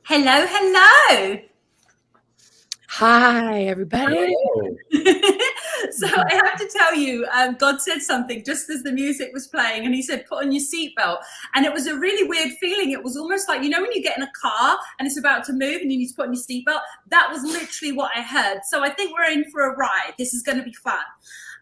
Hello, hello. Hi, everybody. So I have to tell you, God said something just as the music was playing, and he said, put on your seatbelt. And it was a really weird feeling. It was almost like, you know, when you get in a car and it's about to move and you need to put on your seatbelt, that was literally what I heard. So I think we're in for a ride. This is going to be fun.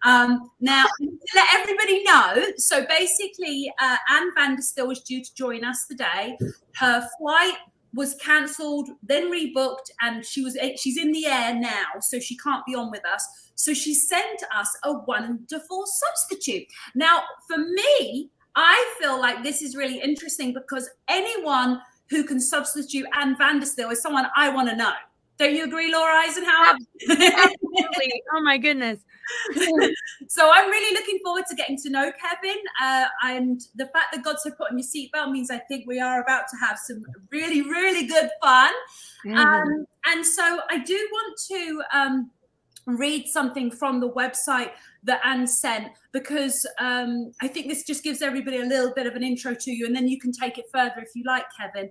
Now, to let everybody know, so basically, Anne Vanderstill was due to join us today. Her flight was cancelled, then rebooked, and she's in the air now, so she can't be on with us. So she sent us a wonderful substitute. Now, for me, I feel like this is really interesting because anyone who can substitute Anne Vanderstill is someone I want to know. Don't you agree, Laura Eisenhower? Absolutely. Oh my goodness. So I'm really looking forward to getting to know Kevin, and the fact that God said put on your seatbelt means I think we are about to have some really, really good fun. And so I do want to read something from the website that Anne sent, because I think this just gives everybody a little bit of an intro to you, and then you can take it further if you like, Kevin.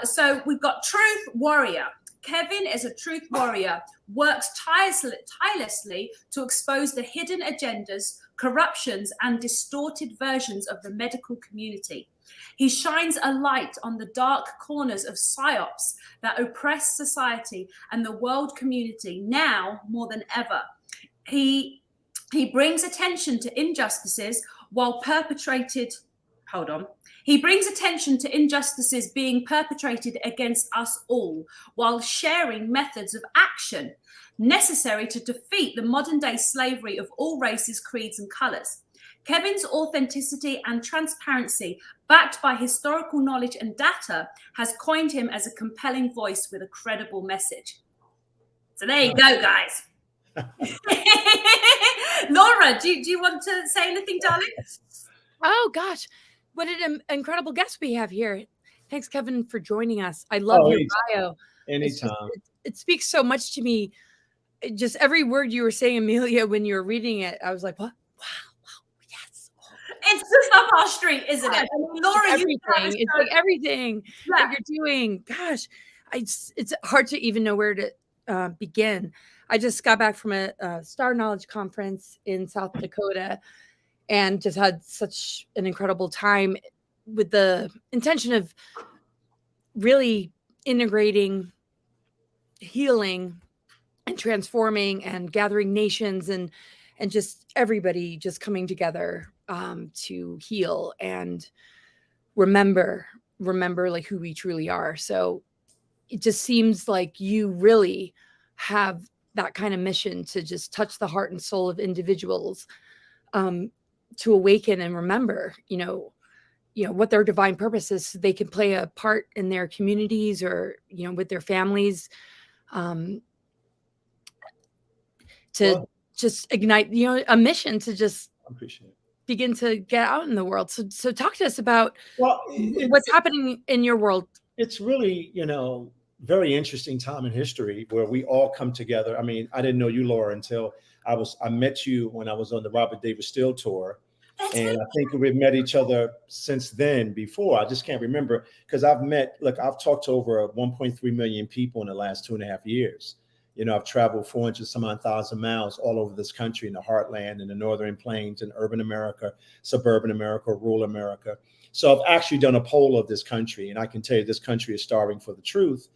So we've got Truth Warrior. Kevin is a truth warrior, works tirelessly to expose the hidden agendas, corruptions, and distorted versions of the medical community. He shines a light on the dark corners of psyops that oppress society and the world community now more than ever. He brings attention to injustices while He brings attention to injustices being perpetrated against us all, while sharing methods of action necessary to defeat the modern-day slavery of all races, creeds, and colors. Kevin's authenticity and transparency, backed by historical knowledge and data, has coined him as a compelling voice with a credible message. So there you go, guys. Laura, do you want to say anything, darling? Oh, gosh. What an incredible guest we have here. Thanks, Kevin, for joining us. I love your bio. Anytime. It speaks so much to me. Just every word you were saying, Amelia, when you were reading it, I was like, what? Wow, yes. It's just up our street, isn't it? Laura, it's like everything that you're doing. Gosh, it's hard to even know where to begin. I just got back from a Star Knowledge conference in South Dakota, and just had such an incredible time with the intention of really integrating healing and transforming and gathering nations and just everybody just coming together to heal and remember like who we truly are. So it just seems like you really have that kind of mission to just touch the heart and soul of individuals, to awaken and remember, you know, what their divine purpose is, so they can play a part in their communities or, with their families, to just ignite, a mission to just begin to get out in the world. So talk to us about what's happening in your world. It's really, very interesting time in history where we all come together. I mean, I didn't know you, Laura, until I met you when I was on the Robert David Steele tour. And I think we've met each other since then before. I just can't remember, because I've talked to over 1.3 million people in the last 2.5 years. I've traveled 400 some odd thousand miles all over this country, in the heartland, in the northern plains, in urban America, suburban America, rural America. So I've actually done a poll of this country, and I can tell you this country is starving for the truth.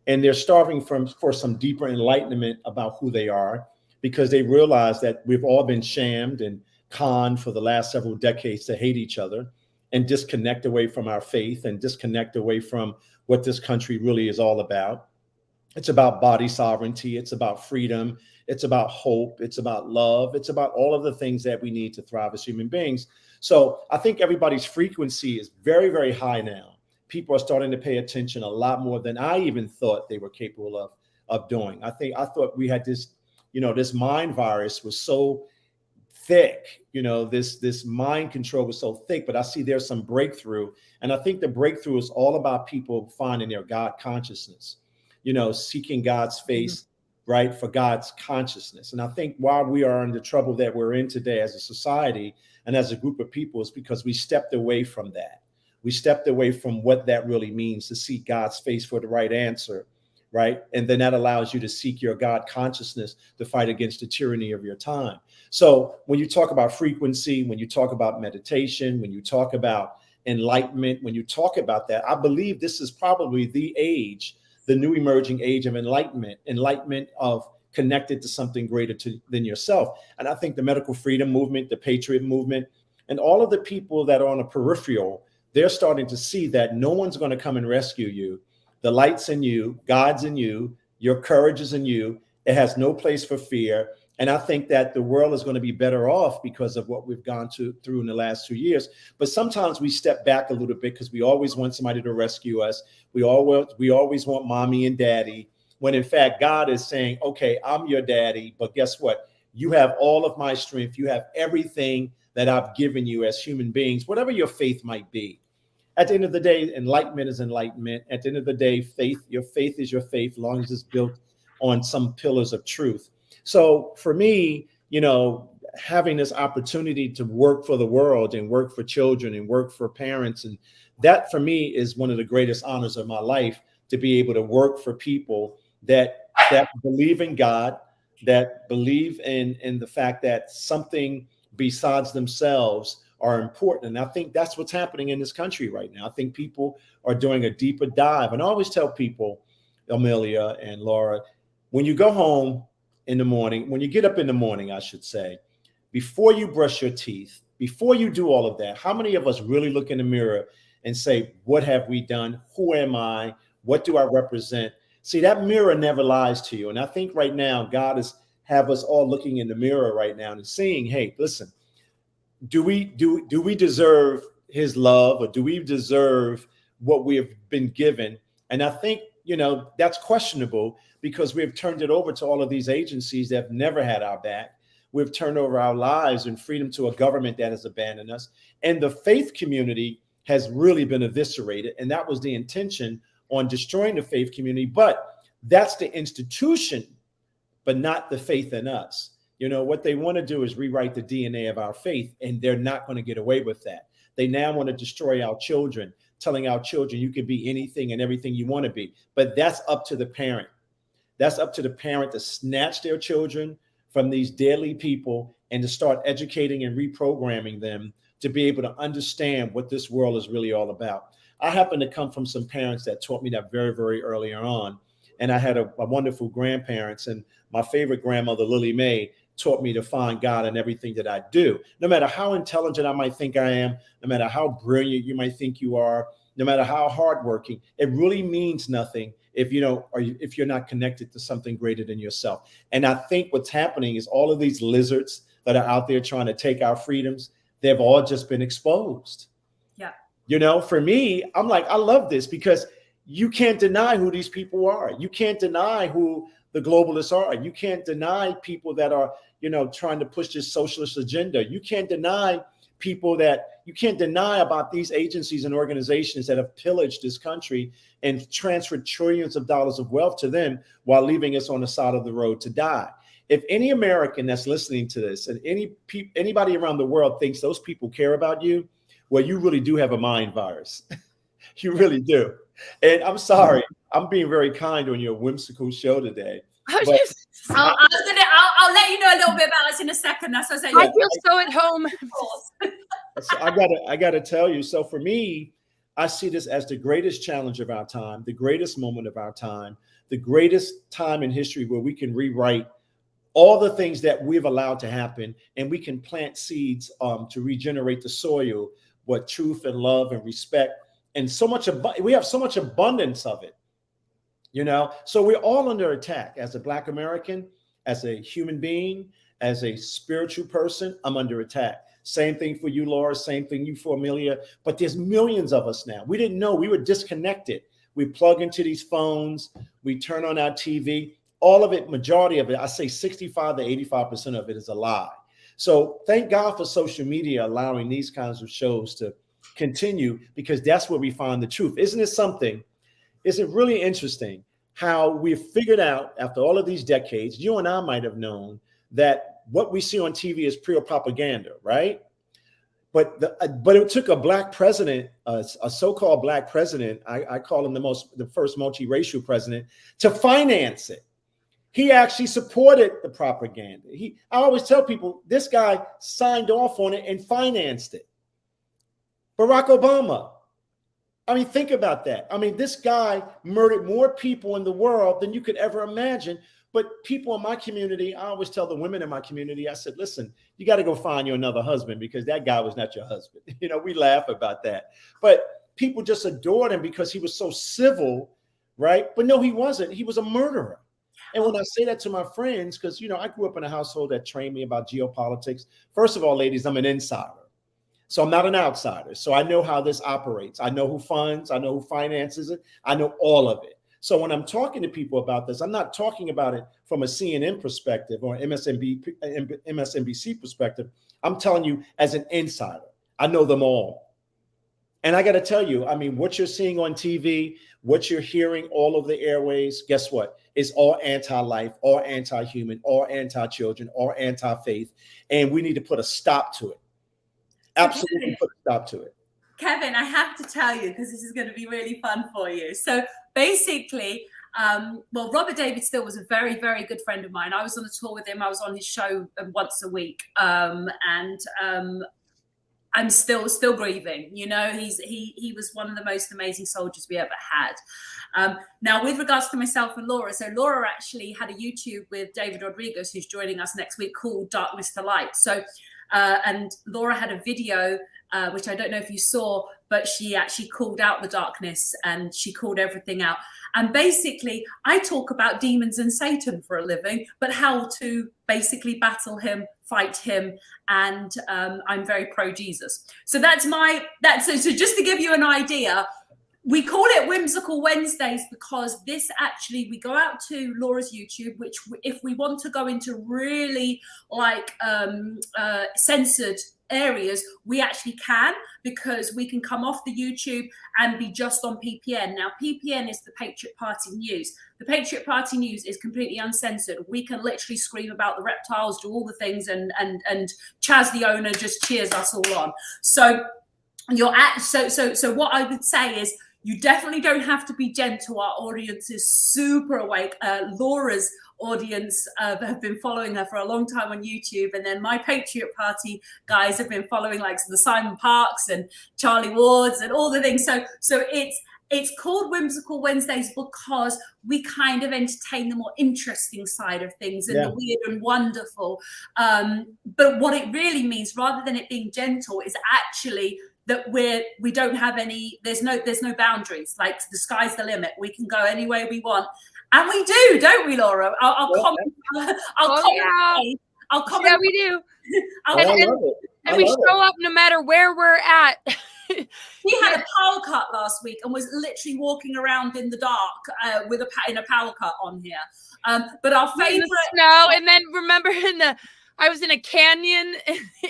And they're starving for some deeper enlightenment about who they are, because they realize that we've all been shammed and conned for the last several decades to hate each other and disconnect away from our faith and disconnect away from what this country really is all about. It's about body sovereignty. It's about freedom. It's about hope. It's about love. It's about all of the things that we need to thrive as human beings. So I think everybody's frequency is very, very high now. People are starting to pay attention a lot more than I even thought they were capable of doing. I thought we had this, this mind virus was so thick, this mind control was so thick, but I see there's some breakthrough. And I think the breakthrough is all about people finding their God consciousness, seeking God's face, right, for God's consciousness. And I think while we are in the trouble that we're in today as a society and as a group of people, is because we stepped away from that. We stepped away from what that really means to seek God's face for the right answer, right? And then that allows you to seek your God consciousness to fight against the tyranny of your time. So when you talk about frequency, when you talk about meditation, when you talk about enlightenment, when you talk about that, I believe this is probably the age, the new emerging age of enlightenment of connected to something greater than yourself. And I think the medical freedom movement, the patriot movement, and all of the people that are on a peripheral, they're starting to see that no one's going to come and rescue you. The light's in you, God's in you, your courage is in you. It has no place for fear. And I think that the world is going to be better off because of what we've gone through in the last 2 years. But sometimes we step back a little bit because we always want somebody to rescue us. We always want mommy and daddy, when in fact, God is saying, okay, I'm your daddy, but guess what? You have all of my strength. You have everything that I've given you as human beings, whatever your faith might be. At the end of the day, enlightenment is enlightenment. At the end of the day, your faith is your faith, as long as it's built on some pillars of truth. So for me, having this opportunity to work for the world and work for children and work for parents, and that for me is one of the greatest honors of my life, to be able to work for people that believe in God, that believe in the fact that something besides themselves are important. And I think that's what's happening in this country right now. I think people are doing a deeper dive. And I always tell people, Amelia and Laura, when you go home in the morning, when you get up in the morning, I should say, before you brush your teeth, before you do all of that, how many of us really look in the mirror and say, what have we done? Who am I? What do I represent? See, that mirror never lies to you. And I think right now, God have us all looking in the mirror right now and seeing, hey, listen, do we deserve his love, or do we deserve what we have been given? And I think, that's questionable, because we have turned it over to all of these agencies that have never had our back. We've turned over our lives and freedom to a government that has abandoned us. And the faith community has really been eviscerated. And that was the intention on destroying the faith community. But that's the institution, but not the faith in us. What they want to do is rewrite the DNA of our faith, and they're not going to get away with that. They now want to destroy our children, telling our children you can be anything and everything you want to be. But that's up to the parent. That's up to the parent to snatch their children from these deadly people and to start educating and reprogramming them to be able to understand what this world is really all about. I happen to come from some parents that taught me that very, very early on. And I had a wonderful grandparents, and my favorite grandmother, Lily Mae, taught me to find God in everything that I do. No matter how intelligent I might think I am, no matter how brilliant you might think you are, no matter how hardworking, it really means nothing if you're not connected to something greater than yourself. And I think what's happening is all of these lizards that are out there trying to take our freedoms, they've all just been exposed. Yeah. For me, I'm like, I love this, because you can't deny who these people are. You can't deny who the globalists are. You can't deny people that are, trying to push this socialist agenda. You can't deny about these agencies and organizations that have pillaged this country and transferred trillions of dollars of wealth to them while leaving us on the side of the road to die. If any American that's listening to this and anybody around the world thinks those people care about you, well, you really do have a mind virus. You really do. And I'm sorry, I'm being very kind on your whimsical show today. I'll let you know a little bit about us in a second. That's what I feel so at home. So I gotta tell you. So for me, I see this as the greatest challenge of our time, the greatest moment of our time, the greatest time in history where we can rewrite all the things that we've allowed to happen, and we can plant seeds to regenerate the soil with truth and love and respect, and we have so much abundance of it. So we're all under attack. As a Black American, as a human being, as a spiritual person, I'm under attack. Same thing for you, Laura. Same thing for Amelia. But there's millions of us now. We didn't know. We were disconnected. We plug into these phones. We turn on our TV. All of it, majority of it, I say 65 to 85% of it is a lie. So thank God for social media allowing these kinds of shows to continue, because that's where we find the truth. Isn't it something? Is it really interesting how we've figured out after all of these decades, you and I might have known that what we see on TV is pure propaganda, right? But it took a black president, a so-called black president. I call him the first multiracial president, to finance it. He actually supported the propaganda. I always tell people, this guy signed off on it and financed it. Barack Obama. I mean, think about that. I mean, this guy murdered more people in the world than you could ever imagine. But people in my community, I always tell the women in my community, I said, listen, you got to go find you another husband, because that guy was not your husband. You know, we laugh about that. But people just adored him because he was so civil, right? But no, he wasn't. He was a murderer. And when I say that to my friends, because, you know, I grew up in a household that trained me about geopolitics. First of all, ladies, I'm an insider. So I'm not an outsider. So I know how this operates. I know who funds, I know who finances it. I know all of it. So when I'm talking to people about this, I'm not talking about it from a CNN perspective or MSNBC perspective. I'm telling you as an insider. I know them all. And I got to tell you, I mean, what you're seeing on TV, what you're hearing all over the airways, guess what? It's all anti-life, all anti-human, all anti-children, all anti-faith. And we need to put a stop to it. Absolutely put a stop to it. Kevin, I have to tell you, because this is going to be really fun for you. So basically, well, Robert David Steele was a very, very good friend of mine. I was on a tour with him. I was on his show once a week. And I'm still grieving. You know, he was one of the most amazing soldiers we ever had. Now, with regards to myself and Laura, so Laura actually had a YouTube with David Rodriguez, who's joining us next week, called Darkness to Light. So, and Laura had a video, which I don't know if you saw, but she actually called out the darkness and she called everything out. And basically, I talk about demons and Satan for a living, but how to basically battle him, fight him, and I'm very pro Jesus. So so just to give you an idea, we call it Whimsical Wednesdays because this actually, we go out to Laura's YouTube, which if we want to go into really like censored areas, we actually can, because we can come off the YouTube and be just on PPN. Now, PPN is the Patriot Party News. The Patriot Party News is completely uncensored. We can literally scream about the reptiles, do all the things, and Chaz, the owner, just cheers us all on. So so what I would say is, you definitely don't have to be gentle. Our audience is super awake. Laura's audience have been following her for a long time on YouTube. And then my Patriot Party guys have been following like the Simon Parks and Charlie Wards and all the things. So it's called Whimsical Wednesdays because we kind of entertain the more interesting side of things and the weird and wonderful. But what it really means, rather than it being gentle, is actually that we don't have any, there's no boundaries. Like, the sky's the limit. We can go any way we want. And we do, don't we, Laura? I'll comment. Yeah, we do. And we show up no matter where we're at. He had a power cut last week and was literally walking around in the dark in a power cut on here. But our favorite snow, and then remember I was in a canyon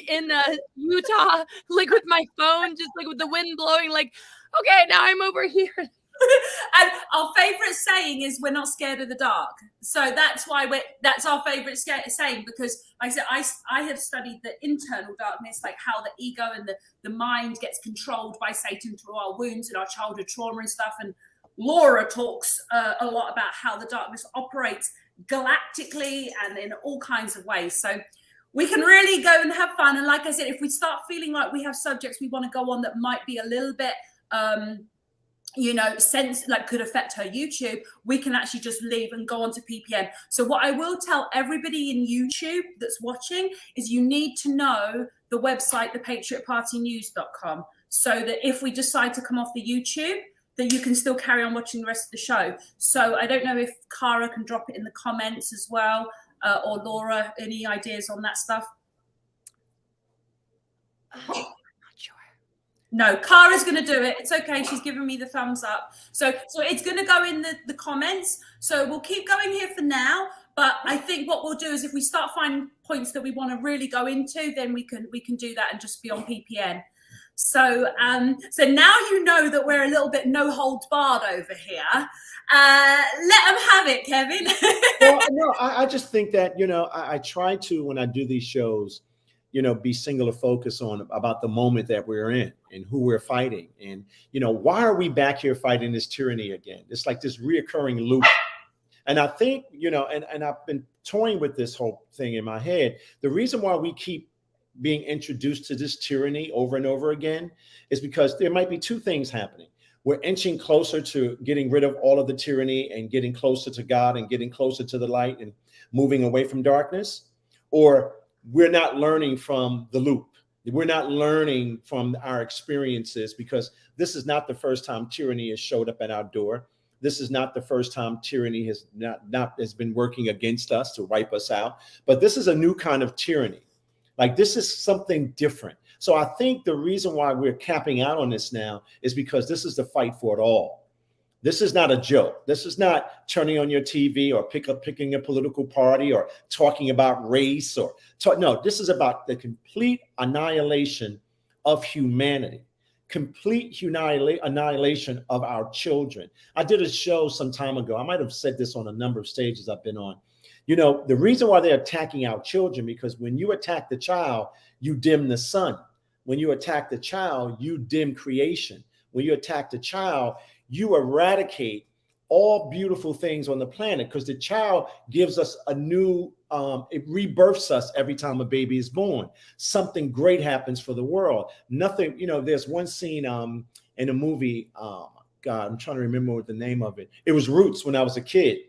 in Utah, like with my phone, just like with the wind blowing, like, okay, now I'm over here. And our favorite saying is, we're not scared of the dark. So that's why that's our favorite saying, because like I said, I have studied the internal darkness, like how the ego and the mind gets controlled by Satan through our wounds and our childhood trauma and stuff. And Laura talks a lot about how the darkness operates galactically and in all kinds of ways. So we can really go and have fun. And like I said, if we start feeling like we have subjects we want to go on that might be a little bit, could affect her YouTube, we can actually just leave and go on to PPN. So what I will tell everybody in YouTube that's watching is, you need to know the website, thepatriotpartynews.com, so that if we decide to come off the YouTube, that you can still carry on watching the rest of the show. So I don't know if Cara can drop it in the comments as well, or Laura, any ideas on that stuff? I'm not sure. No, Cara's going to do it. It's okay. She's giving me the thumbs up. So it's going to go in the comments. So we'll keep going here for now. But I think what we'll do is, if we start finding points that we want to really go into, then we can do that and just be on PPN. So now you know that we're a little bit no holds barred over here. Let them have it, Kevin. Well, no, I just think that, I try to, when I do these shows, be singular focus on about the moment that we're in and who we're fighting. And, why are we back here fighting this tyranny again? It's like this reoccurring loop. And I think, and I've been toying with this whole thing in my head. The reason why we keep being introduced to this tyranny over and over again is because there might be two things happening. We're inching closer to getting rid of all of the tyranny and getting closer to God and getting closer to the light and moving away from darkness, or we're not learning from the loop. We're not learning from our experiences, because this is not the first time tyranny has showed up at our door. This is not the first time tyranny has has been working against us to wipe us out, but this is a new kind of tyranny. Like, this is something different. So I think the reason why we're capping out on this now is because this is the fight for it all. This is not a joke. This is not turning on your TV or picking a political party or talking about race no, this is about the complete annihilation of humanity, complete annihilation of our children. I did a show some time ago. I might have said this on a number of stages I've been on. The reason why they're attacking our children, because when you attack the child, you dim the sun. When you attack the child, you dim creation. When you attack the child, you eradicate all beautiful things on the planet, because the child gives us a new, it rebirths us every time a baby is born. Something great happens for the world. Nothing, there's one scene in a movie, God, I'm trying to remember what the name of it. It was Roots when I was a kid.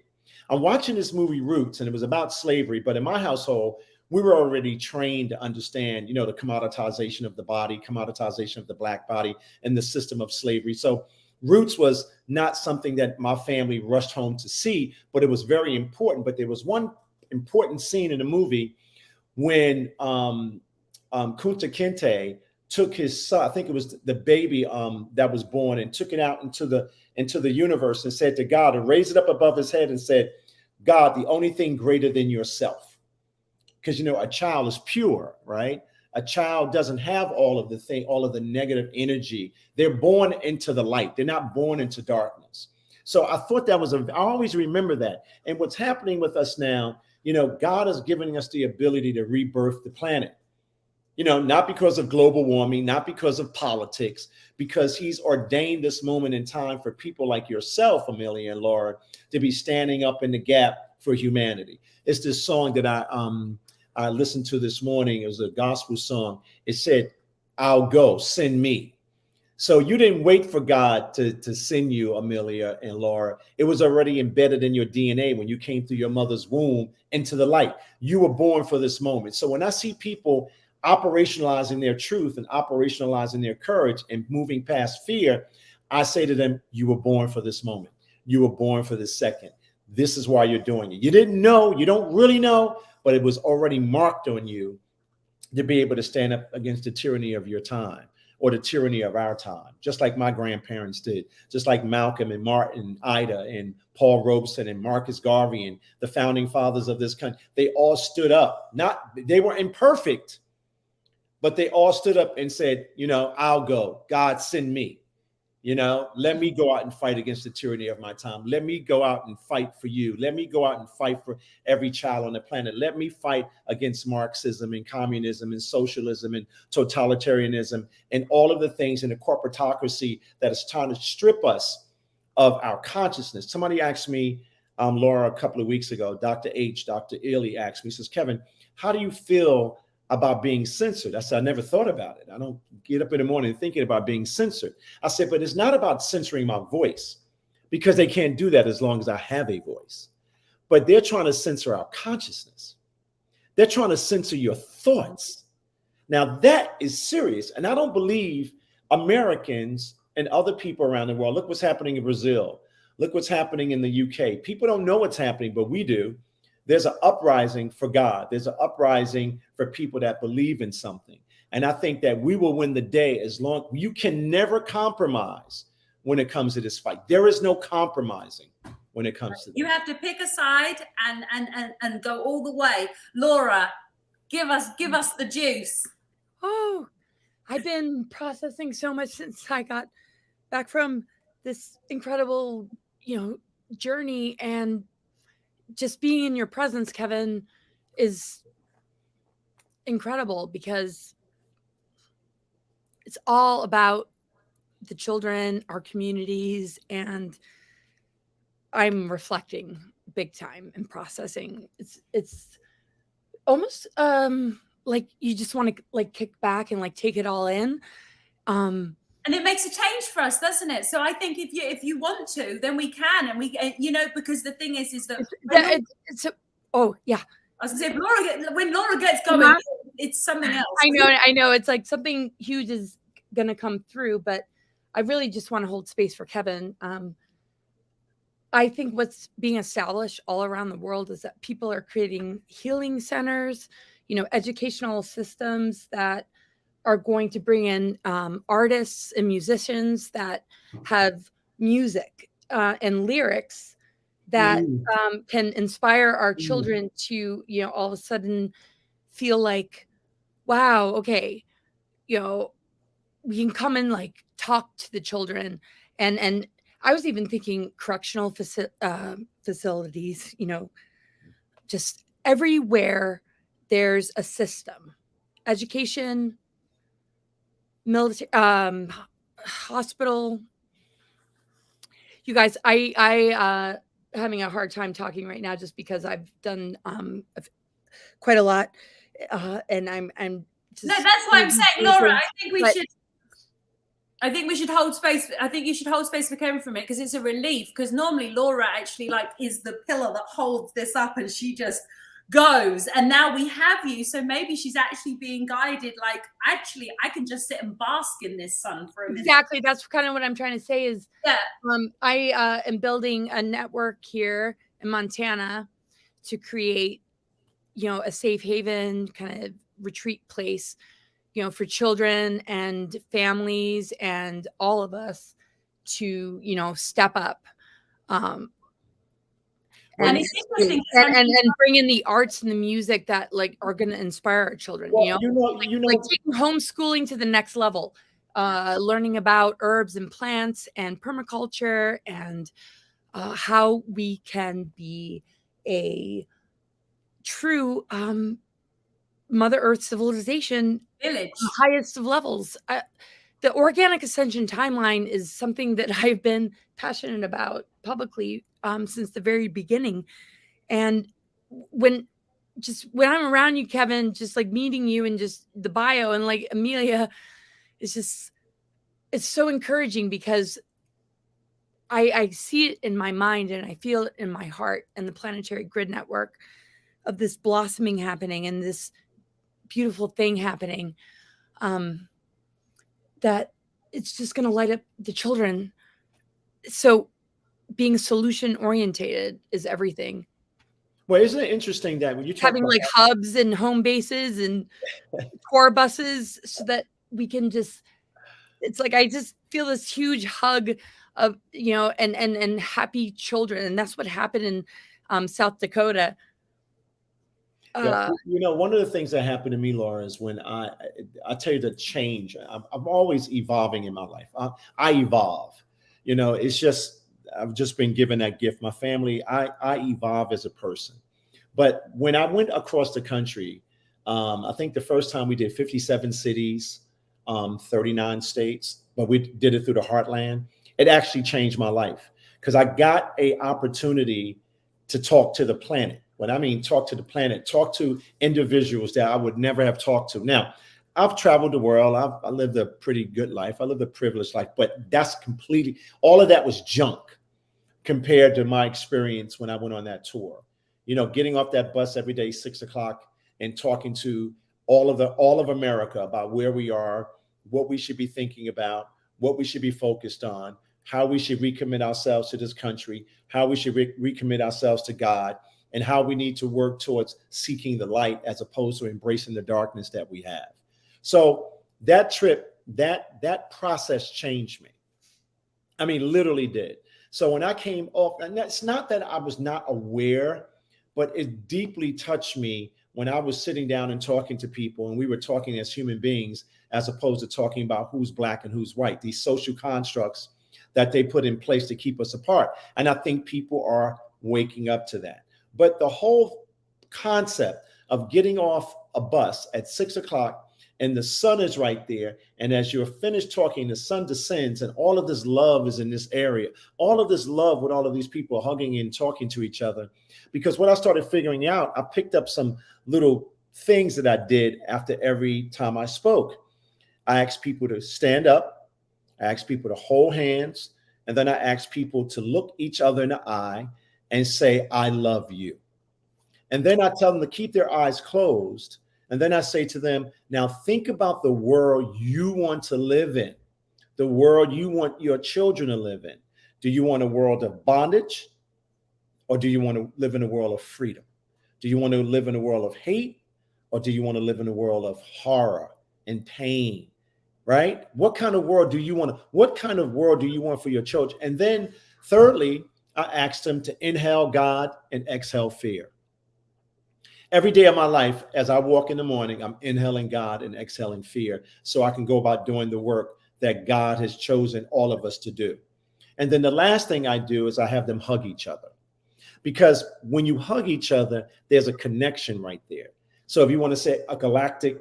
I'm watching this movie Roots, and it was about slavery, but in my household, we were already trained to understand, the commoditization of the body, commoditization of the Black body, and the system of slavery. So Roots was not something that my family rushed home to see, but it was very important. But there was one important scene in the movie when Kunta Kinte took his son, I think it was the baby that was born, and took it out into the universe and said to God, and raised it up above his head and said, God, the only thing greater than yourself. Because, a child is pure, right? A child doesn't have all of the negative energy. They're born into the light. They're not born into darkness. So I thought that was I always remember that. And what's happening with us now, God is giving us the ability to rebirth the planet. Not because of global warming, not because of politics, because he's ordained this moment in time for people like yourself, Amelia and Laura, to be standing up in the gap for humanity. It's this song that I listened to this morning. It was a gospel song. It said, I'll go, send me. So you didn't wait for God to send you, Amelia and Laura. It was already embedded in your DNA when you came through your mother's womb into the light. You were born for this moment. So when I see people operationalizing their truth and operationalizing their courage and moving past fear, I say to them, you were born for this moment. You were born for this second. This is why you're doing it. You didn't know, you don't really know, but it was already marked on you to be able to stand up against the tyranny of your time, or the tyranny of our time, just like my grandparents did, just like Malcolm and Martin, Ida and Paul Robeson and Marcus Garvey and the founding fathers of this country. They all stood up. They were imperfect, but they all stood up and said, I'll go. God, send me. Let me go out and fight against the tyranny of my time. Let me go out and fight for you. Let me go out and fight for every child on the planet. Let me fight against Marxism and communism and socialism and totalitarianism and all of the things in the corporatocracy that is trying to strip us of our consciousness. Somebody asked me, Laura, a couple of weeks ago, Dr. Ely asked me, he says, Kevin, how do you feel about being censored? I said, I never thought about it. I don't get up in the morning thinking about being censored. I said, but it's not about censoring my voice, because they can't do that as long as I have a voice. But they're trying to censor our consciousness. They're trying to censor your thoughts. Now that is serious. And I don't believe Americans and other people around the world, look what's happening in Brazil. Look what's happening in the UK. People don't know what's happening, but we do. There's an uprising for God. There's an uprising for people that believe in something. And I think that we will win the day as long. You can never compromise when it comes to this fight. There is no compromising when it comes to this. You have to pick a side and go all the way. Laura, give us the juice. Oh, I've been processing so much since I got back from this incredible, journey, and just being in your presence, Kevin, is incredible because it's all about the children, our communities, and I'm reflecting big time and processing. It's almost like you just want to like kick back and like take it all in. And it makes a change for us, doesn't it? So I think if you want to, then we can, and we, you know, because the thing is that oh yeah. I was gonna say, when Laura gets going, it's something else. I know. It's like something huge is gonna come through, but I really just want to hold space for Kevin. I think what's being established all around the world is that people are creating healing centers, you know, educational systems that are going to bring in artists and musicians that have music and lyrics that can inspire our children to, you know, all of a sudden feel like, wow, okay, you know, we can come and like talk to the children. And I was even thinking correctional facilities, you know, just everywhere there's a system, education, military, hospital. You guys, I having a hard time talking right now just because I've done quite a lot, and I'm just, no, that's why I'm saying, Laura, I think we should hold space. I think you should hold space for Kevin from it, because it's a relief. Because normally Laura actually like is the pillar that holds this up, and she just goes. And now we have you, so maybe she's actually being guided. Like, actually, I can just sit and bask in this sun for a minute. Exactly. That's kind of what I'm trying to say. Is I am building a network here in Montana to create, you know, a safe haven kind of retreat place, you know, for children and families and all of us to, you know, step up. And it's interesting, and bring in the arts and the music that like are going to inspire our children. Well, like taking homeschooling to the next level, learning about herbs and plants and permaculture and how we can be a true Mother Earth civilization, village, the highest of levels. The organic ascension timeline is something that I've been passionate about publicly since the very beginning. And when I'm around you, Kevin, just like meeting you and just the bio and like Amelia, it's so encouraging because I see it in my mind and I feel it in my heart and the planetary grid network of this blossoming happening and this beautiful thing happening. That it's just going to light up the children. So being solution orientated is everything. Well, isn't it interesting that when you talk having like hubs and home bases and core buses so that we can just, it's like, I just feel this huge hug of, you know, and happy children. And that's what happened in South Dakota. Yeah, you know, one of the things that happened to me, Laura, is when I tell you the change. I'm always evolving in my life. I evolve. You know, it's just I've just been given that gift. My family, I evolve as a person. But when I went across the country, I think the first time we did 57 cities, 39 states, but we did it through the heartland. It actually changed my life because I got an opportunity to talk to the planet. When I mean talk to the planet, talk to individuals that I would never have talked to. Now, I've traveled the world. I lived a pretty good life. I lived a privileged life, but that's completely, all of that was junk compared to my experience when I went on that tour. You know, getting off that bus every day, 6 o'clock, and talking to all of America about where we are, what we should be thinking about, what we should be focused on, how we should recommit ourselves to this country, how we should recommit ourselves to God, and how we need to work towards seeking the light as opposed to embracing the darkness that we have. So that trip, that process changed me. I mean, literally did. So when I came off, and that's not that I was not aware, but it deeply touched me when I was sitting down and talking to people and we were talking as human beings, as opposed to talking about who's black and who's white, these social constructs that they put in place to keep us apart. And I think people are waking up to that. But the whole concept of getting off a bus at 6 o'clock and the sun is right there. And as you're finished talking, the sun descends and all of this love is in this area. All of this love with all of these people hugging and talking to each other. Because what I started figuring out, I picked up some little things that I did after every time I spoke. I asked people to stand up. I asked people to hold hands. And then I asked people to look each other in the eye and say, I love you. And then I tell them to keep their eyes closed. And then I say to them, now think about the world you want to live in, the world you want your children to live in. Do you want a world of bondage, or do you want to live in a world of freedom? Do you want to live in a world of hate, or do you want to live in a world of horror and pain, right? What kind of world do you want? What kind of world do you want for your children? And then thirdly, I asked them to inhale God and exhale fear. Every day of my life, as I walk in the morning, I'm inhaling God and exhaling fear so I can go about doing the work that God has chosen all of us to do. And then the last thing I do is I have them hug each other. Because when you hug each other, there's a connection right there. So if you want to say a galactic,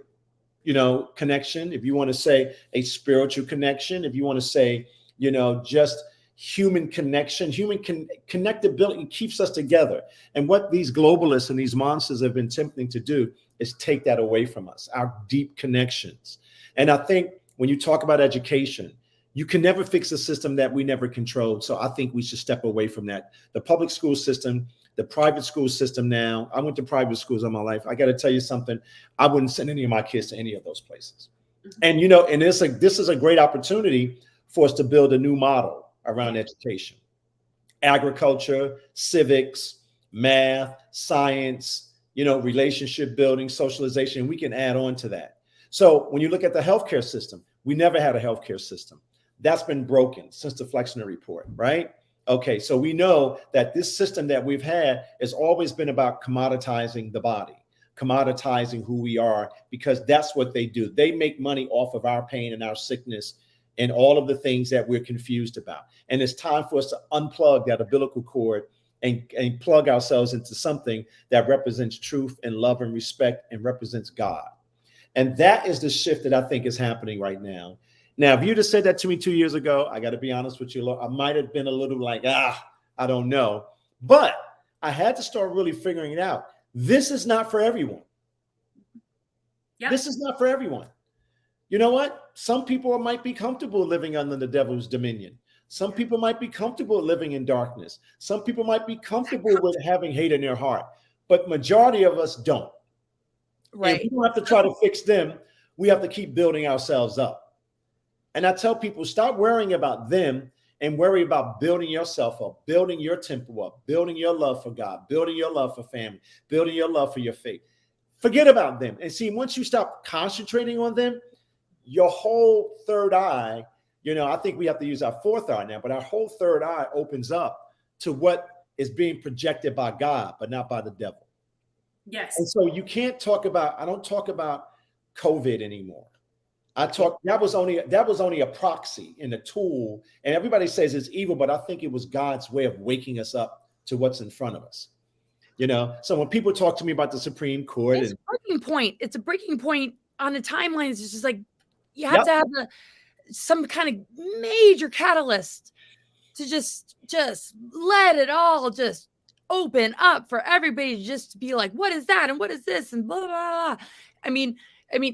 connection, if you want to say a spiritual connection, if you want to say, just human connection, connectability keeps us together. And what these globalists and these monsters have been attempting to do is take that away from us, our deep connections. And I think when you talk about education, you can never fix a system that we never controlled. So I think we should step away from that. The public school system, the private school system now, I went to private schools all my life. I got to tell you something. I wouldn't send any of my kids to any of those places. And, and this is a great opportunity for us to build a new model around education, agriculture, civics, math, science, relationship building, socialization. We can add on to that. So when you look at the healthcare system, we never had a healthcare system. That's been broken since the Flexner report, right? Okay, so we know that this system that we've had has always been about commoditizing the body, commoditizing who we are, because that's what they do. They make money off of our pain and our sickness and all of the things that we're confused about. And it's time for us to unplug that umbilical cord and plug ourselves into something that represents truth and love and respect and represents God. And that is the shift that I think is happening right now. Now, if you'd have said that to me 2 years ago, I got to be honest with you, I might have been a little like, I don't know. But I had to start really figuring it out. This is not for everyone. Yep. This is not for everyone. You know what? Some people might be comfortable living under the devil's dominion. Some people might be comfortable living in darkness. Some people might be comfortable with having hate in their heart, but majority of us don't. Right. And we don't have to try to fix them. We have to keep building ourselves up. And I tell people, stop worrying about them and worry about building yourself up, building your temple up, building your love for God, building your love for family, building your love for your faith. Forget about them. And see, once you stop concentrating on them, your whole third eye, I think we have to use our fourth eye now, but our whole third eye opens up to what is being projected by God, but not by the devil. Yes. And so you can't I don't talk about COVID anymore. That was only a proxy and a tool. And everybody says it's evil, but I think it was God's way of waking us up to what's in front of us. So when people talk to me about the Supreme Court, it's a breaking point. It's a breaking point on the timelines. It's just like, you have to have some kind of major catalyst to just let it all just open up for everybody to just be like, what is that? And what is this? And blah, blah, blah. I mean,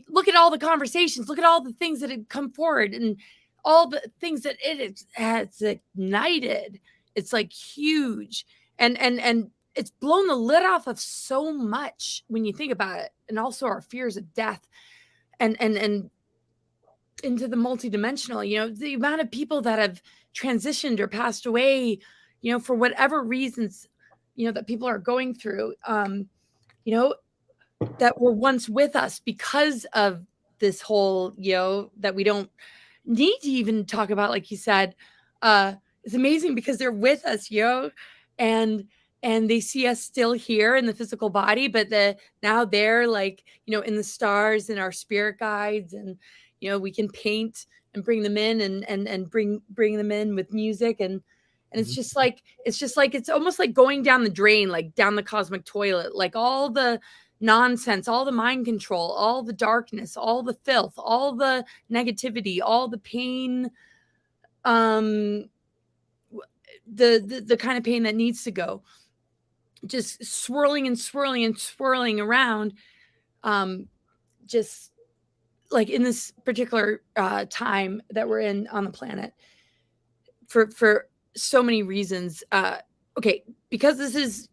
look at all the conversations, look at all the things that had come forward and all the things that it has ignited. It's like huge. And it's blown the lid off of so much when you think about it. And also our fears of death and into the multidimensional, the amount of people that have transitioned or passed away, for whatever reasons, that people are going through, that were once with us because of this whole, that we don't need to even talk about, like you said. It's amazing because they're with us, and they see us still here in the physical body, but now they're like, in the stars and our spirit guides, and we can paint and bring them in and bring them in with music. And it's almost like going down the drain, like down the cosmic toilet, like all the nonsense, all the mind control, all the darkness, all the filth, all the negativity, all the pain, the kind of pain that needs to go, just swirling and swirling and swirling around, just like in this particular time that we're in on the planet, for so many reasons. Okay, because this is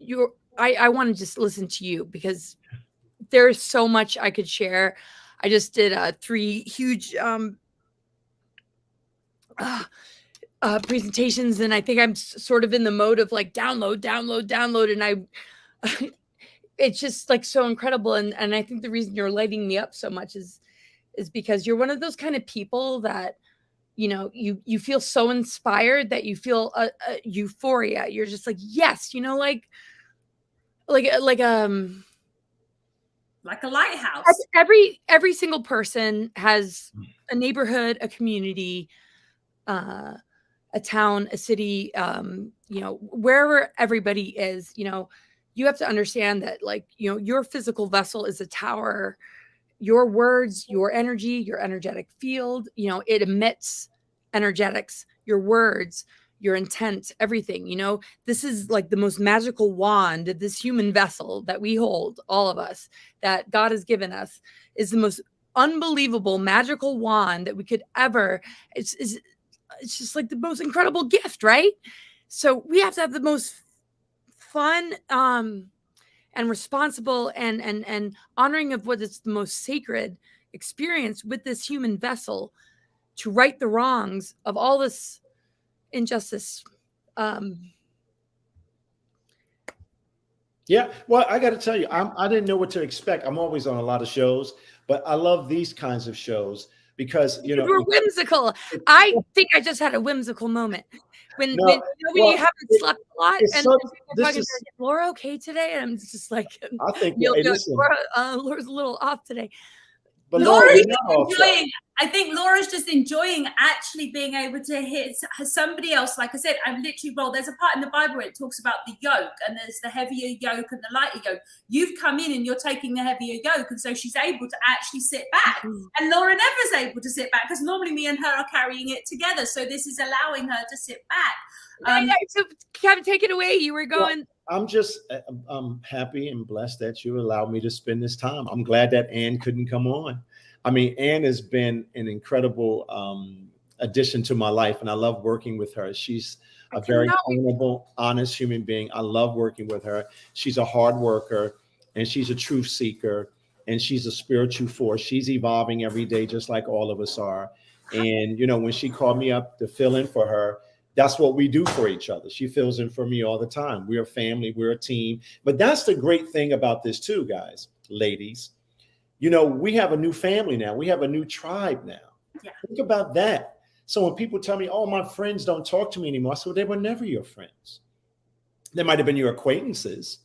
I want to just listen to you, because there's so much I could share. I just did 3 huge presentations, and I think I'm sort of in the mode of like download, and it's just like so incredible. And I think the reason you're lighting me up so much is because you're one of those kind of people that, you know, you feel so inspired that you feel a euphoria. You're just like, yes, you know, like a lighthouse. Every single person has a neighborhood, a community, a town, a city, you know, wherever everybody is. You know, you have to understand that, like, you know, your physical vessel is a tower. Your words, your energy, your energetic field, you know, it emits energetics, your words, your intent, everything. You know, this is like the most magical wand, this human vessel that we hold, all of us, that God has given us, is the most unbelievable magical wand that we could ever, it's just like the most incredible gift, right? So we have to have the most fun and responsible and honoring of what is the most sacred experience with this human vessel, to right the wrongs of all this injustice. Yeah, well, I got to tell you, I didn't know what to expect. I'm always on a lot of shows, but I love these kinds of shows because, you know, we're whimsical. I think I just had a whimsical moment when you haven't slept a lot, and talking, is Laura okay today? And I'm just like, I think Laura's a little off today. But I think Laura's just enjoying actually being able to hit somebody else. Like I said, I'm literally, there's a part in the Bible where it talks about the yoke, and there's the heavier yoke and the lighter yoke. You've come in and you're taking the heavier yoke, and so she's able to actually sit back. And Laura never is able to sit back, because normally me and her are carrying it together. So this is allowing her to sit back. So Kevin, take it away. You were going. Well, I'm happy and blessed that you allowed me to spend this time. I'm glad that Ann couldn't come on. I mean, Ann has been an incredible addition to my life, and I love working with her. She's a very honorable, honest human being. I love working with her. She's a hard worker, and she's a truth seeker, and she's a spiritual force. She's evolving every day, just like all of us are. And, you know, when she called me up to fill in for her, that's what we do for each other. She fills in for me all the time. We're a family, we're a team. But that's the great thing about this too, guys, ladies. You know, we have a new family now. We have a new tribe now. Yeah. Think about that. So when people tell me, oh, my friends don't talk to me anymore, I said, well, they were never your friends. They might have been your acquaintances.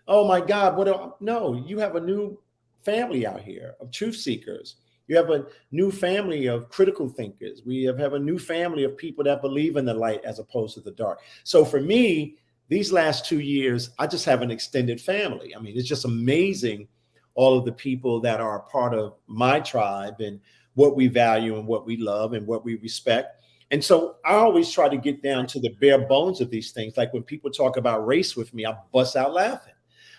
Oh my God, no, you have a new family out here of truth seekers. You have a new family of critical thinkers. We have a new family of people that believe in the light as opposed to the dark. So for me, these last 2 years, I just have an extended family. I mean, it's just amazing, all of the people that are a part of my tribe and what we value and what we love and what we respect. And so I always try to get down to the bare bones of these things. Like when people talk about race with me, I bust out laughing.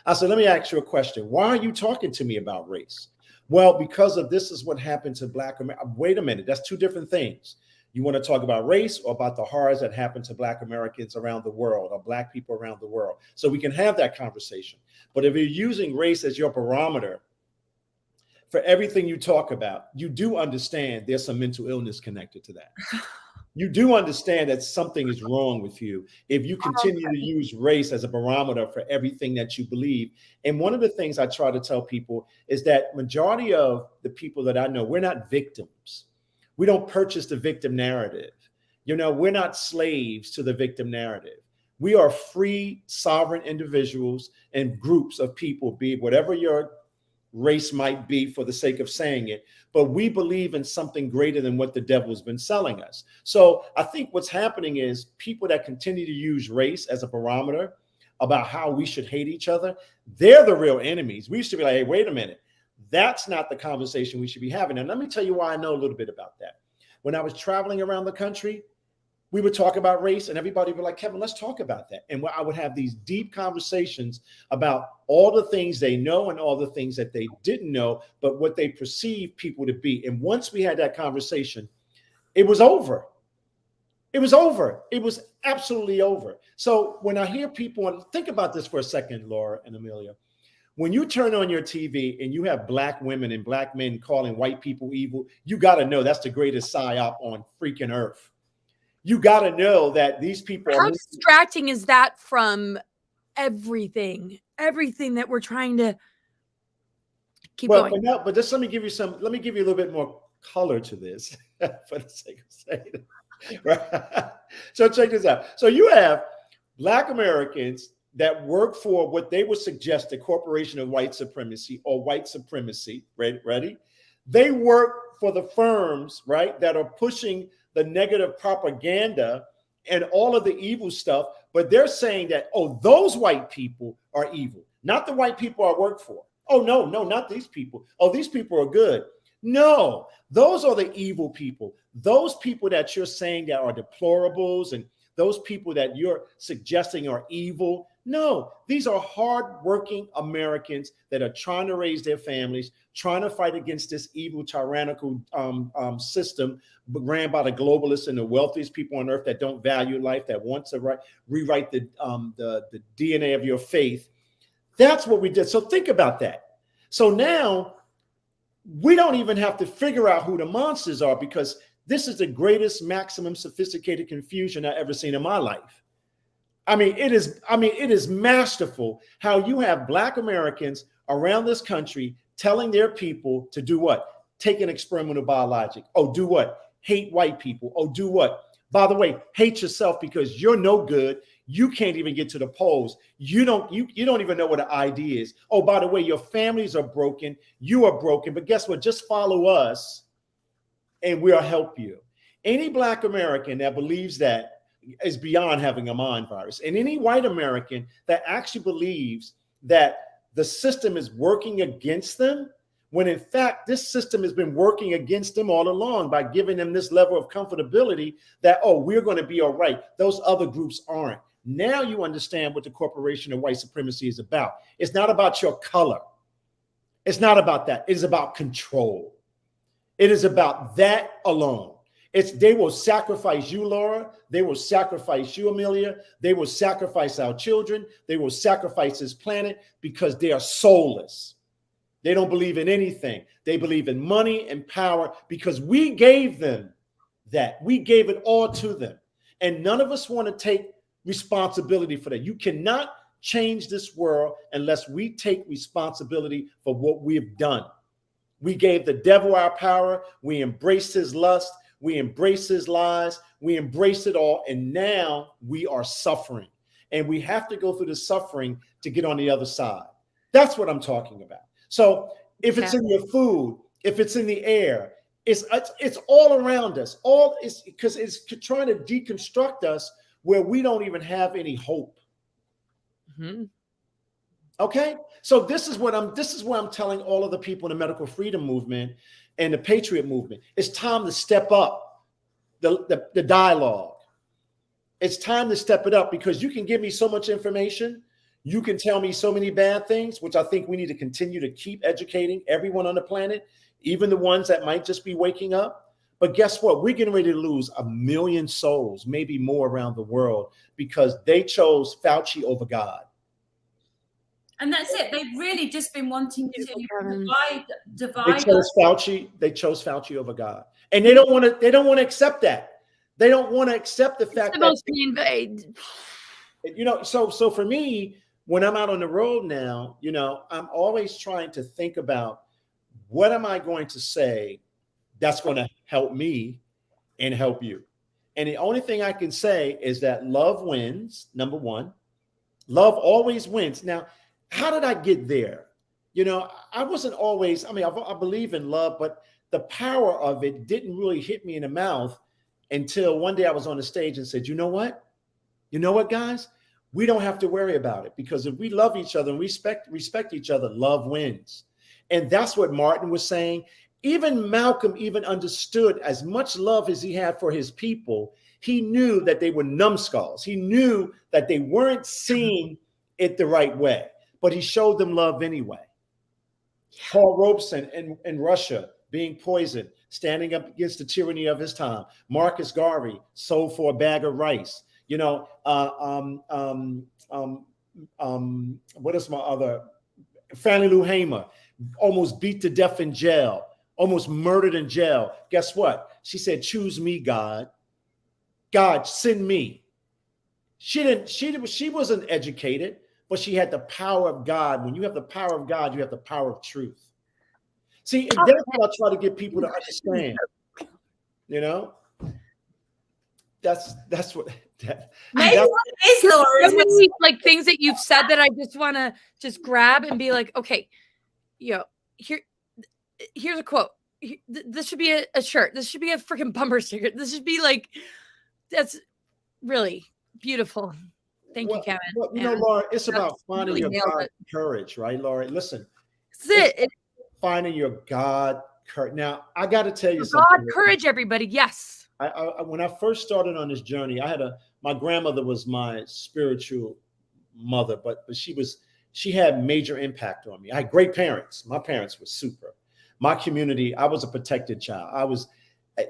I said, let me ask you a question. Why are you talking to me about race? Well, because of this is what happened to Black America. Wait a minute, that's 2 different things. You want to talk about race or about the horrors that happen to Black Americans around the world or Black people around the world? So we can have that conversation. But if you're using race as your barometer for everything you talk about, you do understand there's some mental illness connected to that. You do understand that something is wrong with you if you continue to use race as a barometer for everything that you believe. And one of the things I try to tell people is that majority of the people that I know, we're not victims. We don't purchase the victim narrative. You know, we're not slaves to the victim narrative. We are free, sovereign individuals and groups of people, be it whatever your race might be for the sake of saying it, but we believe in something greater than what the devil's been selling us. So I think what's happening is people that continue to use race as a barometer about how we should hate each other, they're the real enemies. We should be like, hey, wait a minute. That's not the conversation we should be having. And let me tell you why I know a little bit about that. When I was traveling around the country, we would talk about race and everybody would be like, Kevin, let's talk about that. And I would have these deep conversations about all the things they know and all the things that they didn't know, but what they perceive people to be. And once we had that conversation, it was over. It was over. It was absolutely over. So when I hear people, and think about this for a second, Laura and Amelia, when you turn on your TV and you have black women and black men calling white people evil, you got to know that's the greatest psyop on freaking earth. You got to know that these people How distracting is that from everything that we're trying to keep going? But just let me give you a little bit more color to this for the sake of saying it. Right? So check this out. So you have black Americans that work for what they would suggest a corporation of white supremacy or white supremacy. Ready? They work for the firms, right, that are pushing the negative propaganda and all of the evil stuff, but they're saying that, oh, those white people are evil, not the white people I work for. Oh, no, not these people. Oh, these people are good. No, those are the evil people. Those people that you're saying that are deplorables and those people that you're suggesting are evil. No, these are hardworking Americans that are trying to raise their families, trying to fight against this evil, tyrannical system ran by the globalists and the wealthiest people on earth that don't value life, that want to rewrite the DNA of your faith. That's what we did. So think about that. So now we don't even have to figure out who the monsters are, because this is the greatest maximum sophisticated confusion I've ever seen in my life. It is masterful how you have black Americans around this country telling their people to do what? Take an experimental biologic. Oh, do what? Hate white people. Oh, do what? By the way, hate yourself because you're no good. You can't even get to the polls. You don't even know what an ID is. Oh, by the way, your families are broken. You are broken. But guess what? Just follow us and we'll help you. Any black American that believes that is beyond having a mind virus. And any white American that actually believes that the system is working against them, when in fact, this system has been working against them all along by giving them this level of comfortability that, oh, we're going to be all right. Those other groups aren't. Now you understand what the corporation of white supremacy is about. It's not about your color. It's not about that. It is about control. It is about that alone. They will sacrifice you, Laura. They will sacrifice you, Amelia. They will sacrifice our children. They will sacrifice this planet because they are soulless. They don't believe in anything. They believe in money and power because we gave them that. We gave it all to them. And none of us want to take responsibility for that. You cannot change this world unless we take responsibility for what we have done. We gave the devil our power. We embraced his lust. We embrace his lies. We embrace it all. And now we are suffering. And we have to go through the suffering to get on the other side. That's what I'm talking about. So if it's in your food, if it's in the air, it's all around us. All is because it's trying to deconstruct us where we don't even have any hope. Mm-hmm. Okay. So this is what I'm telling all of the people in the medical freedom movement and the patriot movement. It's time to step up the dialogue. It's time to step it up because you can give me so much information. You can tell me so many bad things, which I think we need to continue to keep educating everyone on the planet, even the ones that might just be waking up. But guess what? We're getting ready to lose 1 million souls, maybe more around the world because they chose Fauci over God. And that's it. They've really just been wanting to divide. They chose Fauci over God, and they don't want to accept that. They don't want to accept the fact that So for me, when I'm out on the road now, I'm always trying to think about what am I going to say that's going to help me and help you. And the only thing I can say is that love wins. Number one, love always wins. Now, how did I get there? I wasn't always, I believe in love, but the power of it didn't really hit me in the mouth until one day I was on the stage and said, you know what, guys? we don't have to worry about it, because if we love each other and respect each other, love wins. And that's what Martin was saying. Even Malcolm even understood, as much love as he had for his people, he knew that they were numbskulls. He knew that they weren't seeing it the right way, but he showed them love anyway. Paul Robeson in Russia being poisoned, standing up against the tyranny of his time. Marcus Garvey sold for a bag of rice. You know, what is my other? Fannie Lou Hamer, almost beat to death in jail, almost murdered in jail. Guess what? She said, "Choose me, God. God, send me." She wasn't educated, but she had the power of God. When you have the power of God, you have the power of truth. See, and that's what I try to get people to understand. You know, that's what that. Maybe what it is, Laura, so many like things that you've said that I just want to just grab and be like, okay, you know, here's a quote. This should be a shirt. This should be a freaking bumper sticker. This should be like, that's really beautiful. Thank you, Kevin. Well, you know, Laura, it's about finding your God courage, right, Laura? Listen, that's it. Finding your God courage. Now, I got to tell you something. God courage, everybody. Yes. I when I first started on this journey, my grandmother was my spiritual mother, but she had major impact on me. I had great parents. My parents were super. My community, I was a protected child.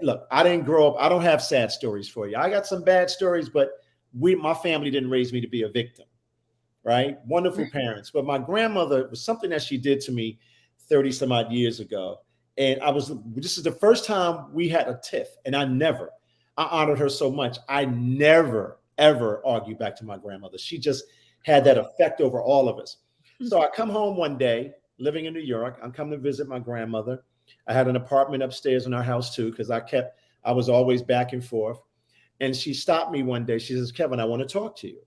Look, I didn't grow up. I don't have sad stories for you. I got some bad stories, but my family didn't raise me to be a victim, right? Wonderful parents. But my grandmother was something that she did to me 30 some odd years ago. And this is the first time we had a tiff, and I honored her so much. I never, ever argued back to my grandmother. She just had that effect over all of us. So I come home one day, living in New York. I'm coming to visit my grandmother. I had an apartment upstairs in our house too, because I was always back and forth. And she stopped me one day. She says, "Kevin, I want to talk to you."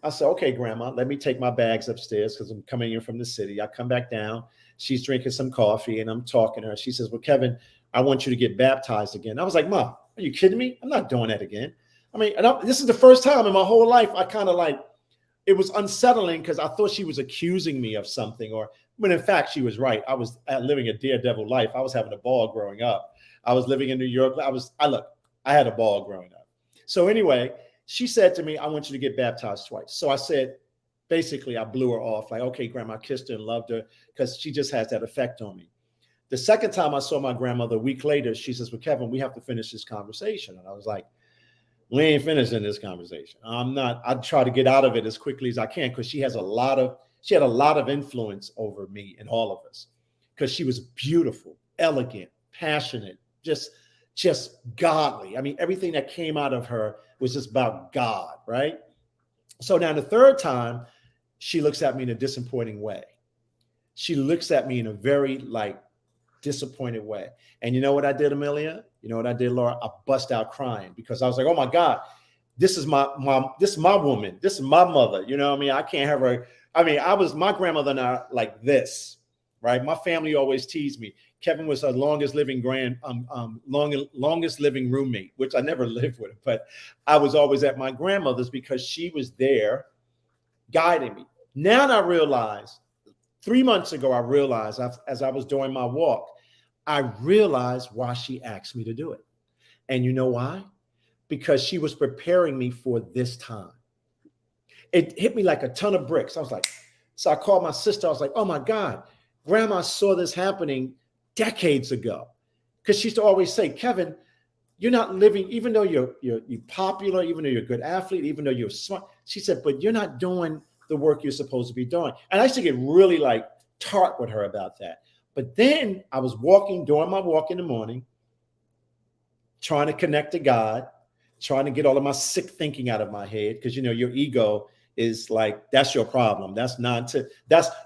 I said, "Okay, Grandma, let me take my bags upstairs because I'm coming in from the city." I come back down. She's drinking some coffee and I'm talking to her. She says, "Well, Kevin, I want you to get baptized again." I was like, "Mom, are you kidding me? I'm not doing that again." I mean, this is the first time in my whole life I kind of it was unsettling because I thought she was accusing me of something, when in fact she was right. I was living a daredevil life. I was having a ball growing up. I was living in New York. I had a ball growing up. So anyway, she said to me, "I want you to get baptized twice." So I said, basically, I blew her off. Like, "Okay, Grandma," I kissed her and loved her because she just has that effect on me. The second time I saw my grandmother, a week later, she says, "Well, Kevin, we have to finish this conversation." And I was like, "We ain't finishing this conversation. I try to get out of it as quickly as I can," because she had a lot of influence over me and all of us, because she was beautiful, elegant, passionate, just godly. I mean, everything that came out of her was just about God, right? So now the third time, she looks at me in a disappointing way. She looks at me in a very disappointed way. And you know what I did, Amelia? You know what I did, Laura? I bust out crying because I was like, "Oh my God, this is my mom. This is my woman. This is my mother." You know what I mean? I can't have her. I mean, my grandmother and I like this, right? My family always teased me. Kevin was her longest living roommate, which I never lived with, but I was always at my grandmother's because she was there guiding me. Now I realize, 3 months ago, as I was doing my walk, I realized why she asked me to do it. And you know why? Because she was preparing me for this time. It hit me like a ton of bricks. So I called my sister. I was like, "Oh my God, Grandma saw this happening decades ago." Because she used to always say, "Kevin, you're not living, even though you're popular, even though you're a good athlete, even though you're smart." She said, "But you're not doing the work you're supposed to be doing." And I used to get really tart with her about that. But then I was doing my walk in the morning, trying to connect to God, trying to get all of my sick thinking out of my head. Because, your ego is that's your problem.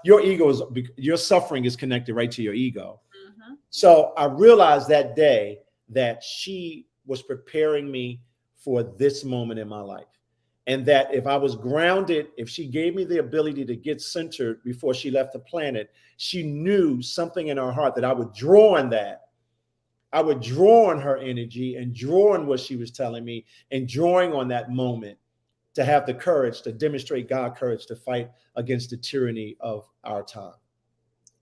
Your ego your suffering is connected right to your ego. Mm-hmm. So I realized that day that she was preparing me for this moment in my life. And that if I was grounded, if she gave me the ability to get centered before she left the planet, she knew something in her heart that I would draw on that. I would draw on her energy and draw on what she was telling me and drawing on that moment to have the courage to demonstrate God courage to fight against the tyranny of our time.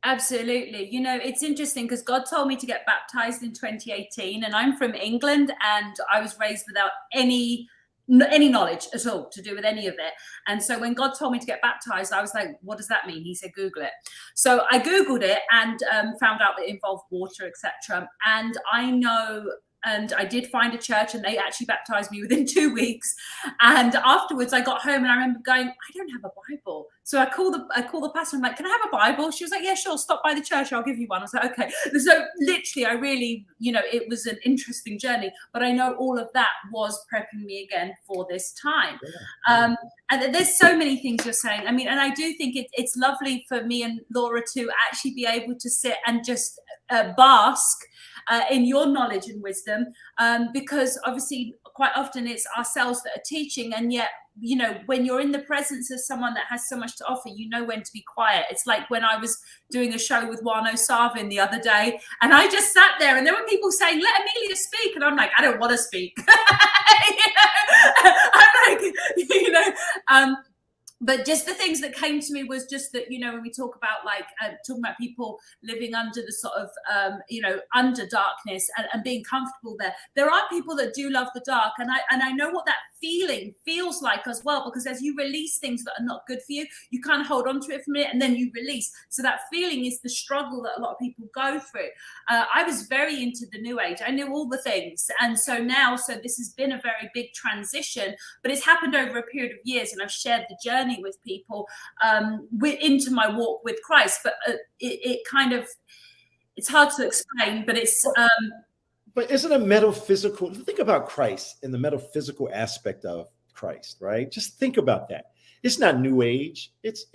Absolutely. You know, it's interesting because God told me to get baptized in 2018, and I'm from England, and I was raised without any knowledge at all to do with any of it. And so when God told me to get baptized, I was like, what does that mean? He said, Google it. So I Googled it and found out that it involved water, etc. And I know, and I did find a church, and they actually baptized me within 2 weeks. And afterwards I got home and I remember going, I don't have a Bible. So I called the pastor. I'm like, can I have a Bible? She was like, yeah, sure. Stop by the church. I'll give you one. I was like, okay. So literally, I really, you know, it was an interesting journey, but I know all of that was prepping me again for this time. And there's so many things you're saying. I mean, and I do think it's lovely for me and Laura to actually be able to sit and just bask in your knowledge and wisdom, because obviously quite often it's ourselves that are teaching, and yet, you know, when you're in the presence of someone that has so much to offer, you know when to be quiet. It's like when I was doing a show with Wano Sarvin the other day, and I just sat there, and there were people saying, let Amelia speak, and I'm like, I don't want to speak. You know? I'm like, you know, but just the things that came to me was just that, you know, when we talk about like talking about people living under the sort of, you know, under darkness and being comfortable there are people that do love the dark. And I know what that feeling feels like as well, because as you release things that are not good for you, you kind of hold on to it for a minute and then you release. So that feeling is the struggle that a lot of people go through. I was very into the new age. I knew all the things. And so now, this has been a very big transition, but it's happened over a period of years. And I've shared the journey with people into my walk with Christ. But it kind of, it's hard to explain, but it's... But isn't a metaphysical, think about Christ and the metaphysical aspect of Christ, right? Just think about that. It's not new age. It's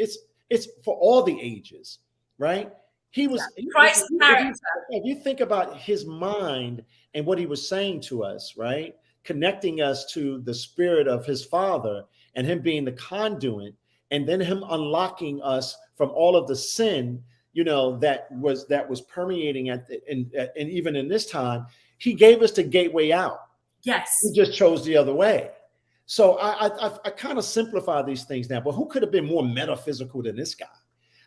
for all the ages, right? He was Christ's character. If you think about his mind and what he was saying to us, right? Connecting us to the spirit of his Father and him being the conduit, and then him unlocking us from all of the sin, you know, that was permeating and even in this time. He gave us the gateway out. Yes. We just chose the other way. So I kind of simplify these things now, but who could have been more metaphysical than this guy?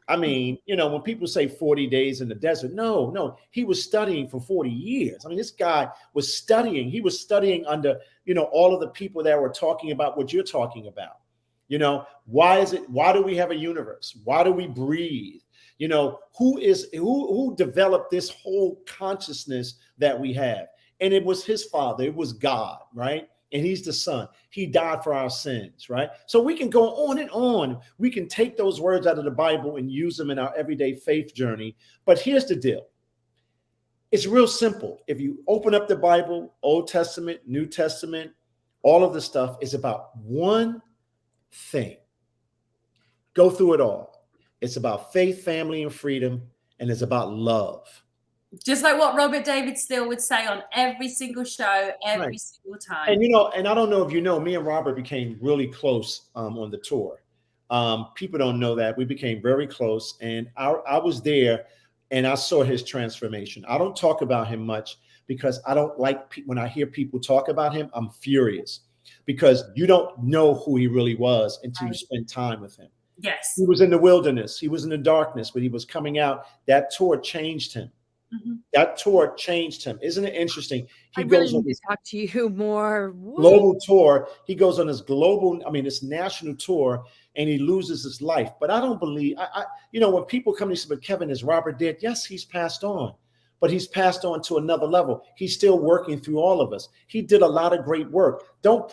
I mean, you know, when people say 40 days in the desert, no, he was studying for 40 years. I mean, this guy was studying. He was studying under, you know, all of the people that were talking about what you're talking about. You know, why do we have a universe? Why do we breathe? You know, who developed this whole consciousness that we have? And it was his Father. It was God, right? And he's the Son. He died for our sins, right? So we can go on and on. We can take those words out of the Bible and use them in our everyday faith journey. But here's the deal. It's real simple. If you open up the Bible, Old Testament, New Testament, all of the stuff is about one thing. Go through it all. It's about faith, family, and freedom, and it's about love. Just like what Robert David Steele would say on every single show, every single time. And, you know, and I don't know if you know, me and Robert became really close on the tour. People don't know that. We became very close, and I was there, and I saw his transformation. I don't talk about him much because I don't like when I hear people talk about him, I'm furious because you don't know who he really was until you spend time with him. Yes. He was in the wilderness. He was in the darkness, but he was coming out. That tour changed him. Mm-hmm. That tour changed him. Isn't it interesting? He goes on to talk to you more. Global tour. He goes on this this national tour, and he loses his life. But I don't believe, you know, when people come to me and say, but Kevin, is Robert dead? Yes, he's passed on, but he's passed on to another level. He's still working through all of us. He did a lot of great work. Don't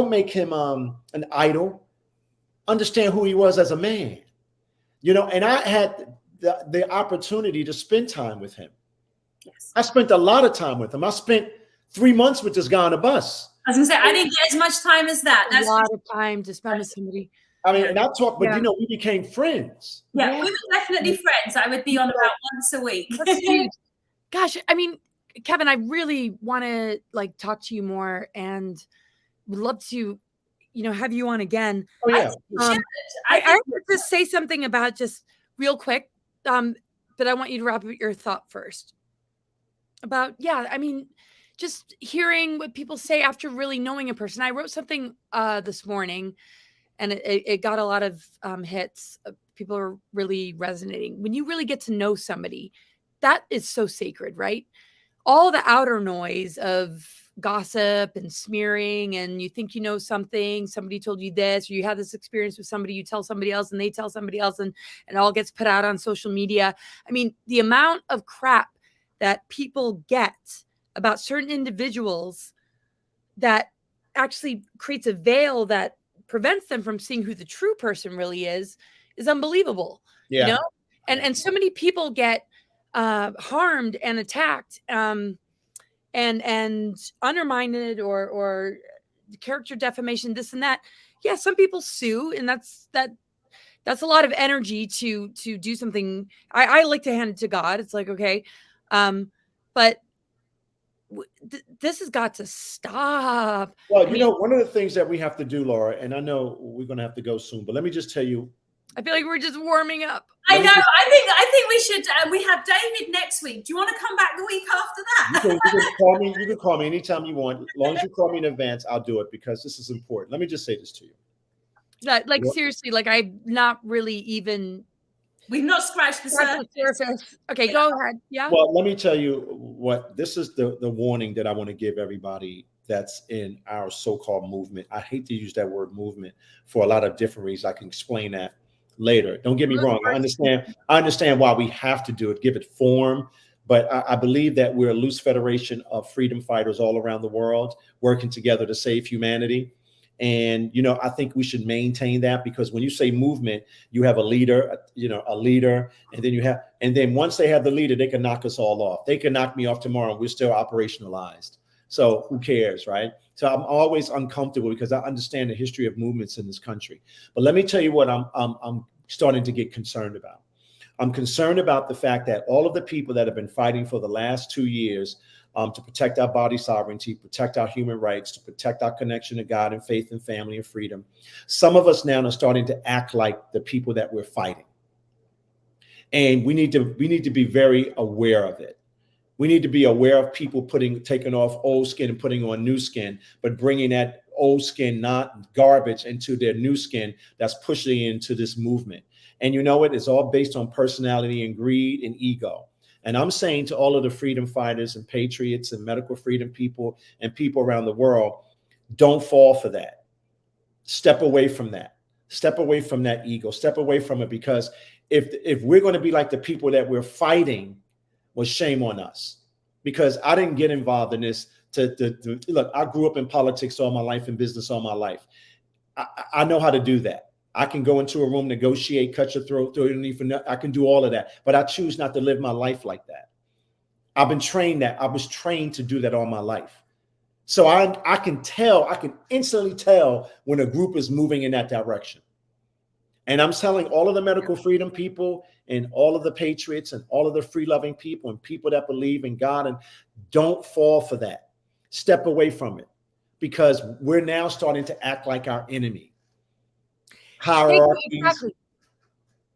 make him an idol. Understand who he was as a man, you know, and I had the opportunity to spend time with him. Yes. I spent a lot of time with him. I spent 3 months with this guy on a bus. I was gonna say, I didn't get as much time as that. That's a lot of time to spend with somebody. I mean, and I talk, but you know, we became friends. Yeah, we were definitely friends. I would be on about once a week. Gosh, I mean, Kevin, I really want to like talk to you more and would love to, you know, have you on again. Oh, yeah. I have to just say something about just real quick, but I want you to wrap up your thought first about, I mean, just hearing what people say after really knowing a person. I wrote something this morning, and it got a lot of hits. People are really resonating. When you really get to know somebody, that is so sacred, right? All the outer noise of gossip and smearing, and you think you know something, somebody told you this, or you had this experience with somebody, you tell somebody else and they tell somebody else, and it all gets put out on social media. I mean, the amount of crap that people get about certain individuals that actually creates a veil that prevents them from seeing who the true person really is unbelievable. Yeah. You know, and so many people get harmed and attacked and undermined or character defamation, this and that. Yeah, some people sue, and that's a lot of energy to do something. I like to hand it to God. It's like, okay, but this has got to stop. Well, you know, one of the things that we have to do, Laura, and I know we're going to have to go soon, but let me just tell you. I feel like we're just warming up. I know. I think we should. We have David next week. Do you want to come back the week after that? You can call me anytime you want. As long as you call me in advance, I'll do it, because this is important. Let me just say this to you. Like, seriously, like, I'm not really even. We've not scratched the surface. Okay, yeah. Go ahead. Yeah. Well, let me tell you what, this is the warning that I want to give everybody that's in our so-called movement. I hate to use that word movement for a lot of different reasons. I can explain that later. Don't get me wrong. I understand why we have to do it, give it form. But I believe that we're a loose federation of freedom fighters all around the world working together to save humanity. And, you know, I think we should maintain that, because when you say movement, you have a leader, and then once they have the leader, they can knock us all off. They can knock me off tomorrow and we're still operationalized. So who cares, right? So I'm always uncomfortable, because I understand the history of movements in this country. But let me tell you what I'm starting to get concerned about. I'm concerned about the fact that all of the people that have been fighting for the last 2 years to protect our body sovereignty, protect our human rights, to protect our connection to God and faith and family and freedom. Some of us now are starting to act like the people that we're fighting. And we need to be very aware of it. We need to be aware of people taking off old skin and putting on new skin, but bringing that old skin, not garbage, into their new skin that's pushing into this movement. And you know what? It's all based on personality and greed and ego. And I'm saying to all of the freedom fighters and patriots and medical freedom people and people around the world, don't fall for that. Step away from that. Step away from that ego. Step away from it, because if we're going to be like the people that we're fighting, well, shame on us. Because I didn't get involved in this to look. I grew up in politics all my life and business all my life. I know how to do that. I can go into a room, negotiate, cut your throat, throw it underneath. I can do all of that, but I choose not to live my life like that. I've been trained that. I was trained to do that all my life. So I can instantly tell when a group is moving in that direction. And I'm telling all of the medical freedom people and all of the patriots and all of the free loving people and people that believe in God, and don't fall for that. Step away from it, because we're now starting to act like our enemy. Hierarchies. Exactly.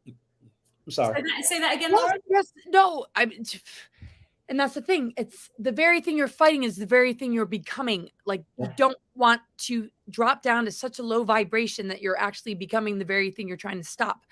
I'm sorry. Say that again, Laura. Yes, no. And that's the thing. It's the very thing you're fighting is the very thing you're becoming. Like, you don't want to drop down to such a low vibration that you're actually becoming the very thing you're trying to stop,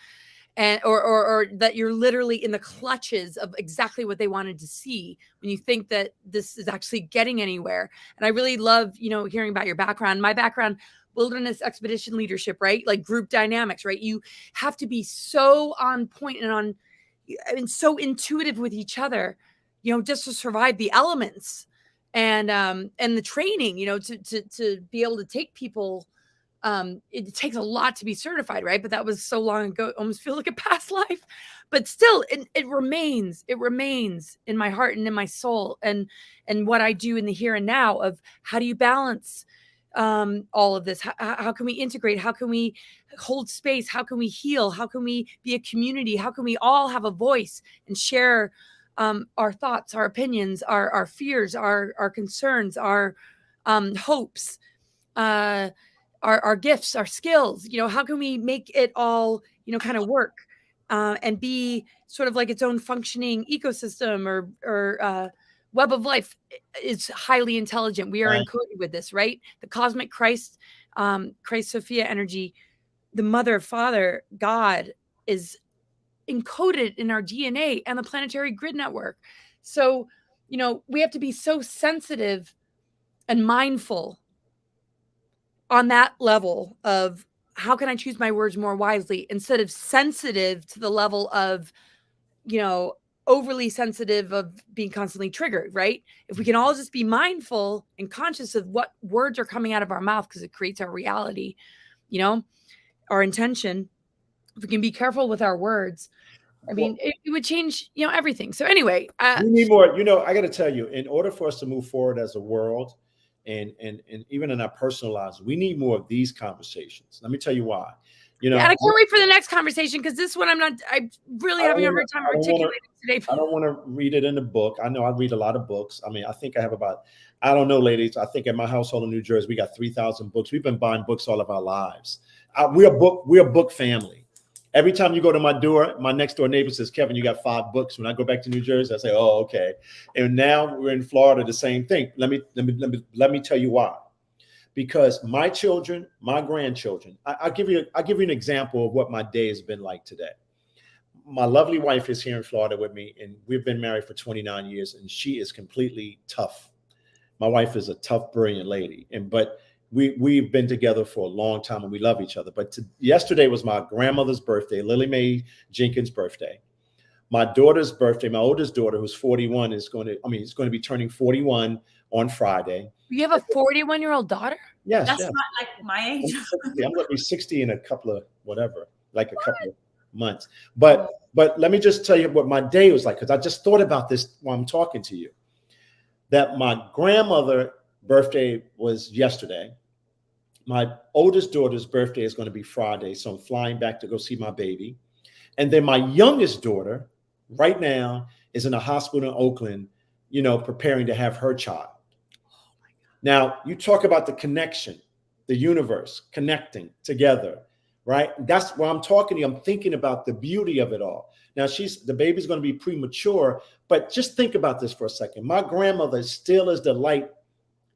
and or that you're literally in the clutches of exactly what they wanted to see when you think that this is actually getting anywhere. And I really love, hearing about your background. My background, wilderness expedition leadership, right? Like group dynamics, right? You have to be so on point and so intuitive with each other, just to survive the elements and the training, to be able to take people. It takes a lot to be certified, right? But that was so long ago, it almost feels like a past life, but still it remains in my heart and in my soul, and what I do in the here and now of how do you balance all of this? How can we integrate? How can we hold space? How can we heal? How can we be a community? How can we all have a voice and share our thoughts, our opinions, our fears, our concerns, our hopes, our gifts, our skills? How can we make it all, kind of work and be sort of like its own functioning ecosystem or web of life is highly intelligent. We are encoded with this, right? The cosmic Christ, Christ Sophia energy, the mother, father, God is encoded in our DNA and the planetary grid network. So, you know, we have to be so sensitive and mindful on that level of how can I choose my words more wisely, instead of sensitive to the level of, you know, overly sensitive of being constantly triggered, right? If we can all just be mindful and conscious of what words are coming out of our mouth, because it creates our reality, you know, our intention. If we can be careful with our words, I mean, it would change, you know, everything. So anyway, we need more. You know, I got to tell you, in order for us to move forward as a world, and even in our personal lives, we need more of these conversations. Let me tell you why. You know, and I can't wait for the next conversation, because this one I'm really having a hard time articulating today. I don't want to read it in the book. I know I read a lot of books. I mean, I think I have about, I don't know, ladies. I think in my household in New Jersey, we got 3,000 books. We've been buying books all of our lives. We're a book family. Every time you go to my door, my next door neighbor says, Kevin, you got 5 books. When I go back to New Jersey, I say, oh, okay. And now we're in Florida, the same thing. Let me tell you why. Because my children, my grandchildren, I'll give you an example of what my day has been like today. My lovely wife is here in Florida with me, and we've been married for 29 years, and she is completely tough. My wife is a tough, brilliant lady. But we've been together for a long time, and we love each other. But yesterday was my grandmother's birthday, Lily Mae Jenkins' birthday. My daughter's birthday, my oldest daughter, who's 41, is going to be turning 41 on Friday. You have a 41-year-old daughter? Yes. That's not like my age. I'm going to be 60 in a couple of couple of months. But let me just tell you what my day was like, because I just thought about this while I'm talking to you. That my grandmother's birthday was yesterday. My oldest daughter's birthday is going to be Friday, so I'm flying back to go see my baby. And then my youngest daughter right now is in a hospital in Oakland, you know, preparing to have her child. Oh my God. Now, you talk about the connection, the universe connecting together, right? That's why I'm talking to you. I'm thinking about the beauty of it all. Now, the baby's going to be premature, but just think about this for a second. My grandmother still is the light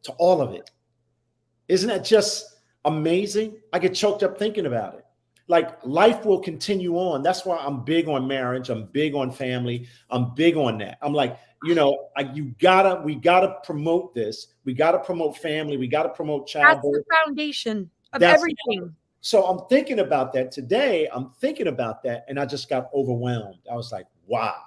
to all of it. Isn't that just amazing? I get choked up thinking about it. Like, life will continue on. That's why I'm big on marriage. I'm big on family. I'm big on that. I'm like, you know, we gotta promote this. We gotta promote family. We gotta promote childbirth. That's the foundation of everything. So I'm thinking about that today. And I just got overwhelmed. I was like, wow,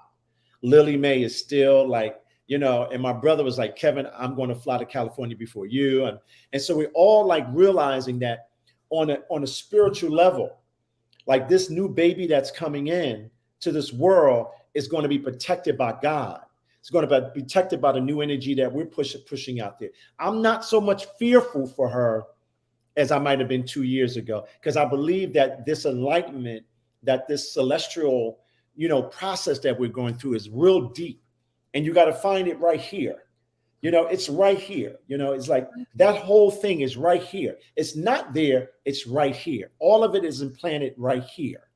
Lily Mae is still like, you know, and my brother was like, Kevin, I'm going to fly to California before you. And so we're all like realizing that on a spiritual level, like this new baby that's coming in to this world is going to be protected by God. It's going to be protected by the new energy that we're pushing out there. I'm not so much fearful for her as I might have been 2 years ago, because I believe that this enlightenment, that this celestial, you know, process that we're going through is real deep. And you got to find it right here. You know, it's right here. You know, it's like that whole thing is right here. It's not there. It's right here. All of it is implanted right here.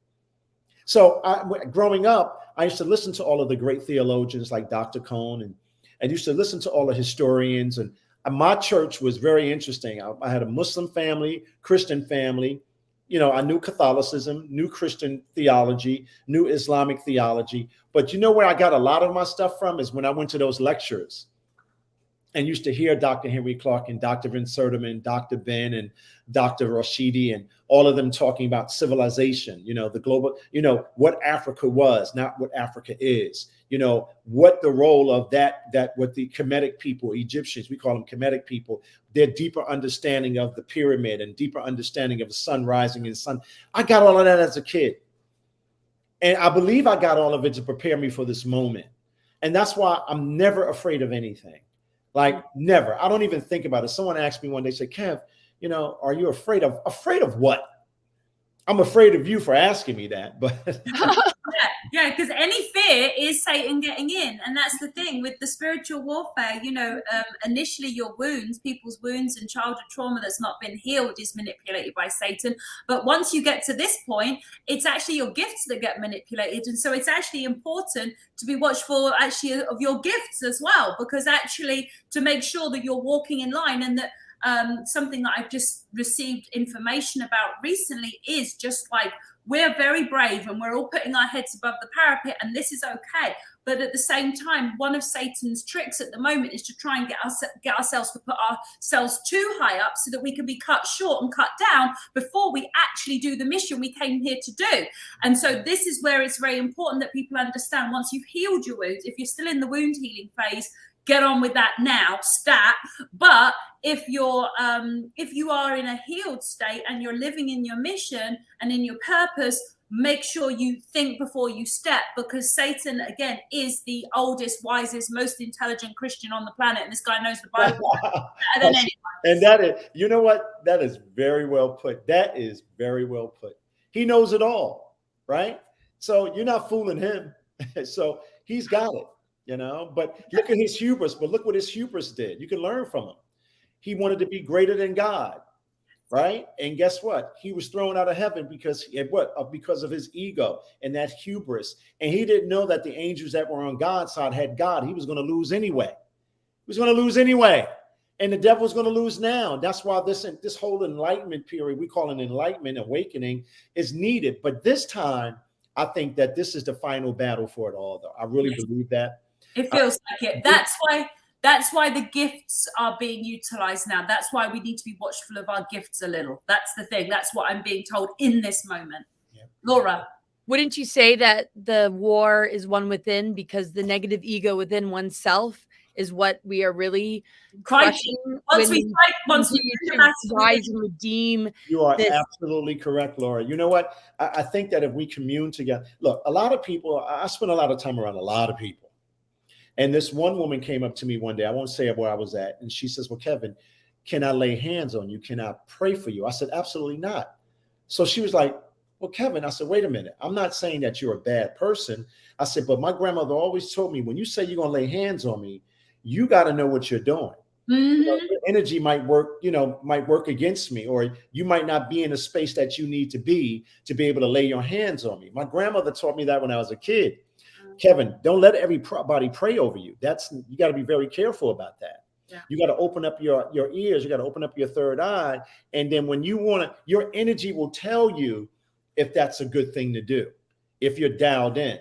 So growing up, I used to listen to all of the great theologians like Dr. Cone, and I used to listen to all the historians. And my church was very interesting. I had a Muslim family, Christian family. You know, I knew Catholicism, knew Christian theology, knew Islamic theology. But you know where I got a lot of my stuff from is when I went to those lectures and used to hear Dr. Henry Clark and Dr. Vin Sertiman, Dr. Ben and Dr. Rashidi, and all of them talking about civilization, you know, the global, you know, what Africa was, not what Africa is, you know, what the role of that what the Kemetic people, Egyptians, we call them Kemetic people, their deeper understanding of the pyramid and deeper understanding of the sun rising and sun. I got all of that as a kid. And I believe I got all of it to prepare me for this moment. And that's why I'm never afraid of anything. Like, never. I don't even think about it. Someone asked me one day, say, Kev, you know, are you afraid of what? I'm afraid of you for asking me that, but Yeah, because any fear is Satan getting in. And that's the thing with the spiritual warfare, initially your wounds, people's wounds and childhood trauma that's not been healed is manipulated by Satan. But once you get to this point, it's actually your gifts that get manipulated. And so it's actually important to be watchful actually of your gifts as well, because actually to make sure that you're walking in line. And that something that I've just received information about recently is just like, we're very brave and we're all putting our heads above the parapet, and this is okay. But at the same time, one of Satan's tricks at the moment is to try and get ourselves to put ourselves too high up so that we can be cut short and cut down before we actually do the mission we came here to do. And so this is where it's very important that people understand, once you've healed your wounds, if you're still in the wound healing phase, get on with that now, stat. But if you are in a healed state and you're living in your mission and in your purpose, make sure you think before you step, because Satan, again, is the oldest, wisest, most intelligent Christian on the planet. And this guy knows the Bible better than anyone. And that is, you know what? That is very well put. That is very well put. He knows it all, right? So you're not fooling him. So he's got it. But look at his hubris. But look what his hubris did. You can learn from him. He wanted to be greater than God, right? And guess what? He was thrown out of heaven because of his ego and that hubris. And he didn't know that the angels that were on God's side had God. He was going to lose anyway. He was going to lose anyway. And the devil was going to lose now. That's why this whole enlightenment period, we call it enlightenment, awakening, is needed. But this time, I think that this is the final battle for it all, though. I really believe that. It feels like it. That's why the gifts are being utilized now. That's why we need to be watchful of our gifts a little. That's the thing. That's what I'm being told in this moment. Yeah. Laura. Wouldn't you say that the war is one within, because the negative ego within oneself is what we are really crushing? Once we rise and redeem. You are absolutely correct, Laura. You know what? I think that if we commune together, look, a lot of people, I spend a lot of time around a lot of people. And this one woman came up to me one day, I won't say where I was at, and she says, well, Kevin, can I lay hands on you? Can I pray for you? I said, absolutely not. So she was like, well, Kevin, I said, wait a minute. I'm not saying that you're a bad person. I said, but my grandmother always told me, when you say you're going to lay hands on me, you got to know what you're doing. Mm-hmm. Your energy might work against me, or you might not be in a space that you need to be able to lay your hands on me. My grandmother taught me that when I was a kid. Kevin, don't let everybody pray over you. You got to be very careful about that. Yeah. You got to open up your ears. You got to open up your third eye. And then when you want to, your energy will tell you if that's a good thing to do, if you're dialed in.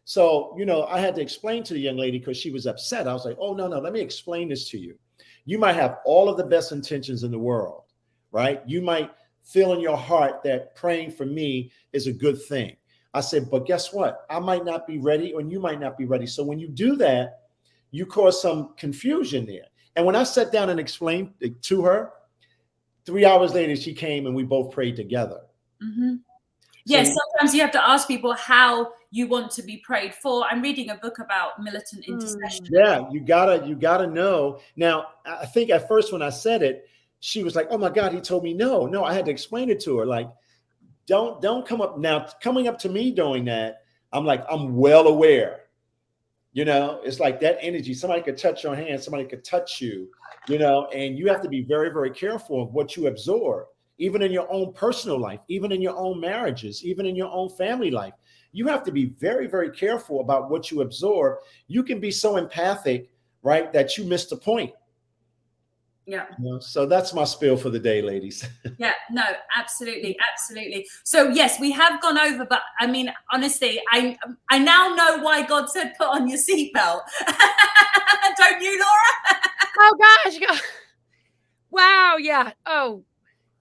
So, I had to explain to the young lady because she was upset. I was like, oh, no, let me explain this to you. You might have all of the best intentions in the world, right? You might feel in your heart that praying for me is a good thing. I said, but guess what? I might not be ready, or you might not be ready. So when you do that, you cause some confusion there. And when I sat down and explained it to her, 3 hours later, she came and we both prayed together. Mm-hmm. Yes, sometimes you have to ask people how you want to be prayed for. I'm reading a book about militant intercession. Yeah, you gotta know. Now, I think at first when I said it, she was like, oh my God, he told me no. I had to explain it to her. Like, don't come up now. Coming up to me doing that, I'm like, I'm well aware. It's like that energy. Somebody could touch your hand, somebody could touch you, and you have to be very, very careful of what you absorb, even in your own personal life, even in your own marriages, even in your own family life. You have to be very, very careful about what you absorb. You can be so empathic, right, that you miss the point. Yeah. So that's my spiel for the day, ladies. Yeah, no, absolutely. So yes, we have gone over, but I mean, honestly, I now know why God said put on your seatbelt. Don't you, Laura? Oh gosh. Wow. Yeah. Oh,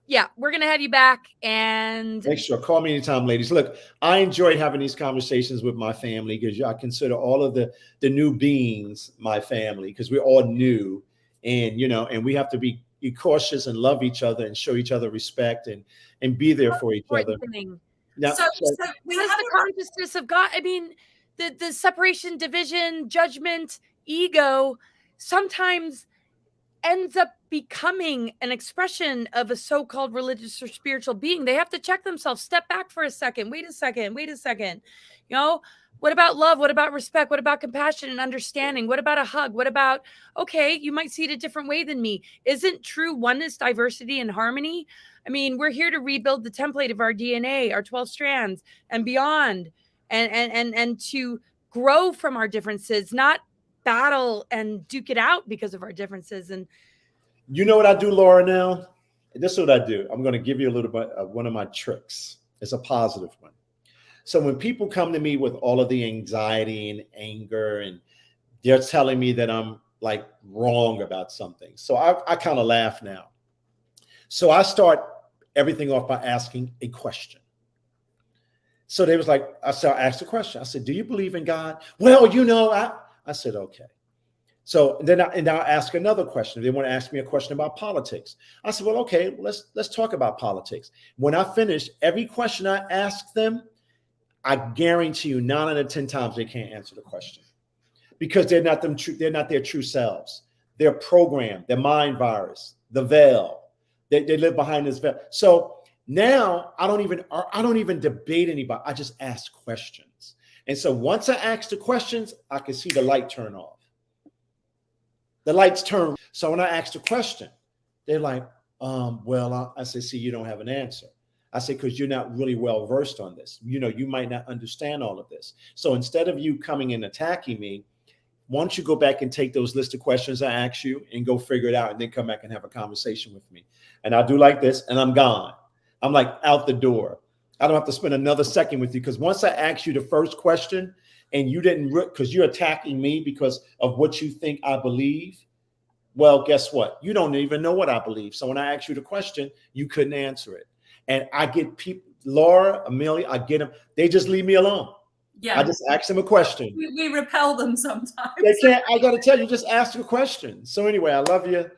yeah. We're gonna have you back, and make sure, call me anytime, ladies. Look, I enjoyed having these conversations with my family because I consider all of the new beings my family, because we're all new. And, and we have to be cautious and love each other and show each other respect and be there for each other. Now, so we have the consciousness of God. I mean, the separation, division, judgment, ego. Sometimes ends up becoming an expression of a so-called religious or spiritual being, they have to check themselves, step back for a second, wait a second. You know, what about love? What about respect? What about compassion and understanding? What about a hug? What about, okay, you might see it a different way than me. Isn't true oneness, diversity, and harmony? I mean, we're here to rebuild the template of our DNA, our 12 strands and beyond, and to grow from our differences, not battle and duke it out because of our differences. And you know what I do, Laura, now? This is what I do. I'm going to give you a little bit of one of my tricks. It's a positive one. So when people come to me with all of the anxiety and anger, and they're telling me that I'm like wrong about something, so I kind of laugh now. So I start everything off by asking a question. So they was like, I asked a question. I said, do you believe in God? Well, you know, I said, okay. So then I ask another question. They want to ask me a question about politics. I said, well, okay, let's talk about politics. When I finish every question I ask them, I guarantee you 9 out of 10 times they can't answer the question, because they're not their true selves. They're programmed, their mind virus, the veil. They live behind this veil. So now I don't even debate anybody. I just ask questions. And so once I ask the questions, I can see the light turn off. The lights turn. So when I ask the question, they're like, well, I say, see, you don't have an answer. I say, because you're not really well versed on this. You know, you might not understand all of this. So instead of you coming and attacking me, why don't you go back and take those list of questions I asked you and go figure it out, and then come back and have a conversation with me. And I'll do like this, and I'm gone. I'm like out the door. I don't have to spend another second with you, because once I ask you the first question and you didn't, because you're attacking me because of what you think I believe, well, guess what? You don't even know what I believe. So when I ask you the question, you couldn't answer it. And I get people, Laura, Amelia, I get them. They just leave me alone. Yeah. I just ask them a question. We repel them sometimes. They can't. I got to tell you, just ask a question. So anyway, I love you,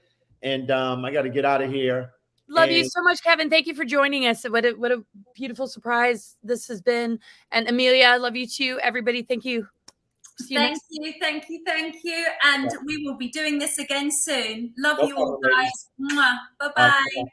and I got to get out of here. Love you so much, Kevin. Thank you for joining us. What a beautiful surprise this has been. And Amelia, I love you too. Everybody, thank you. Thank you. And we will be doing this again soon. Love you all, guys. Bye-bye.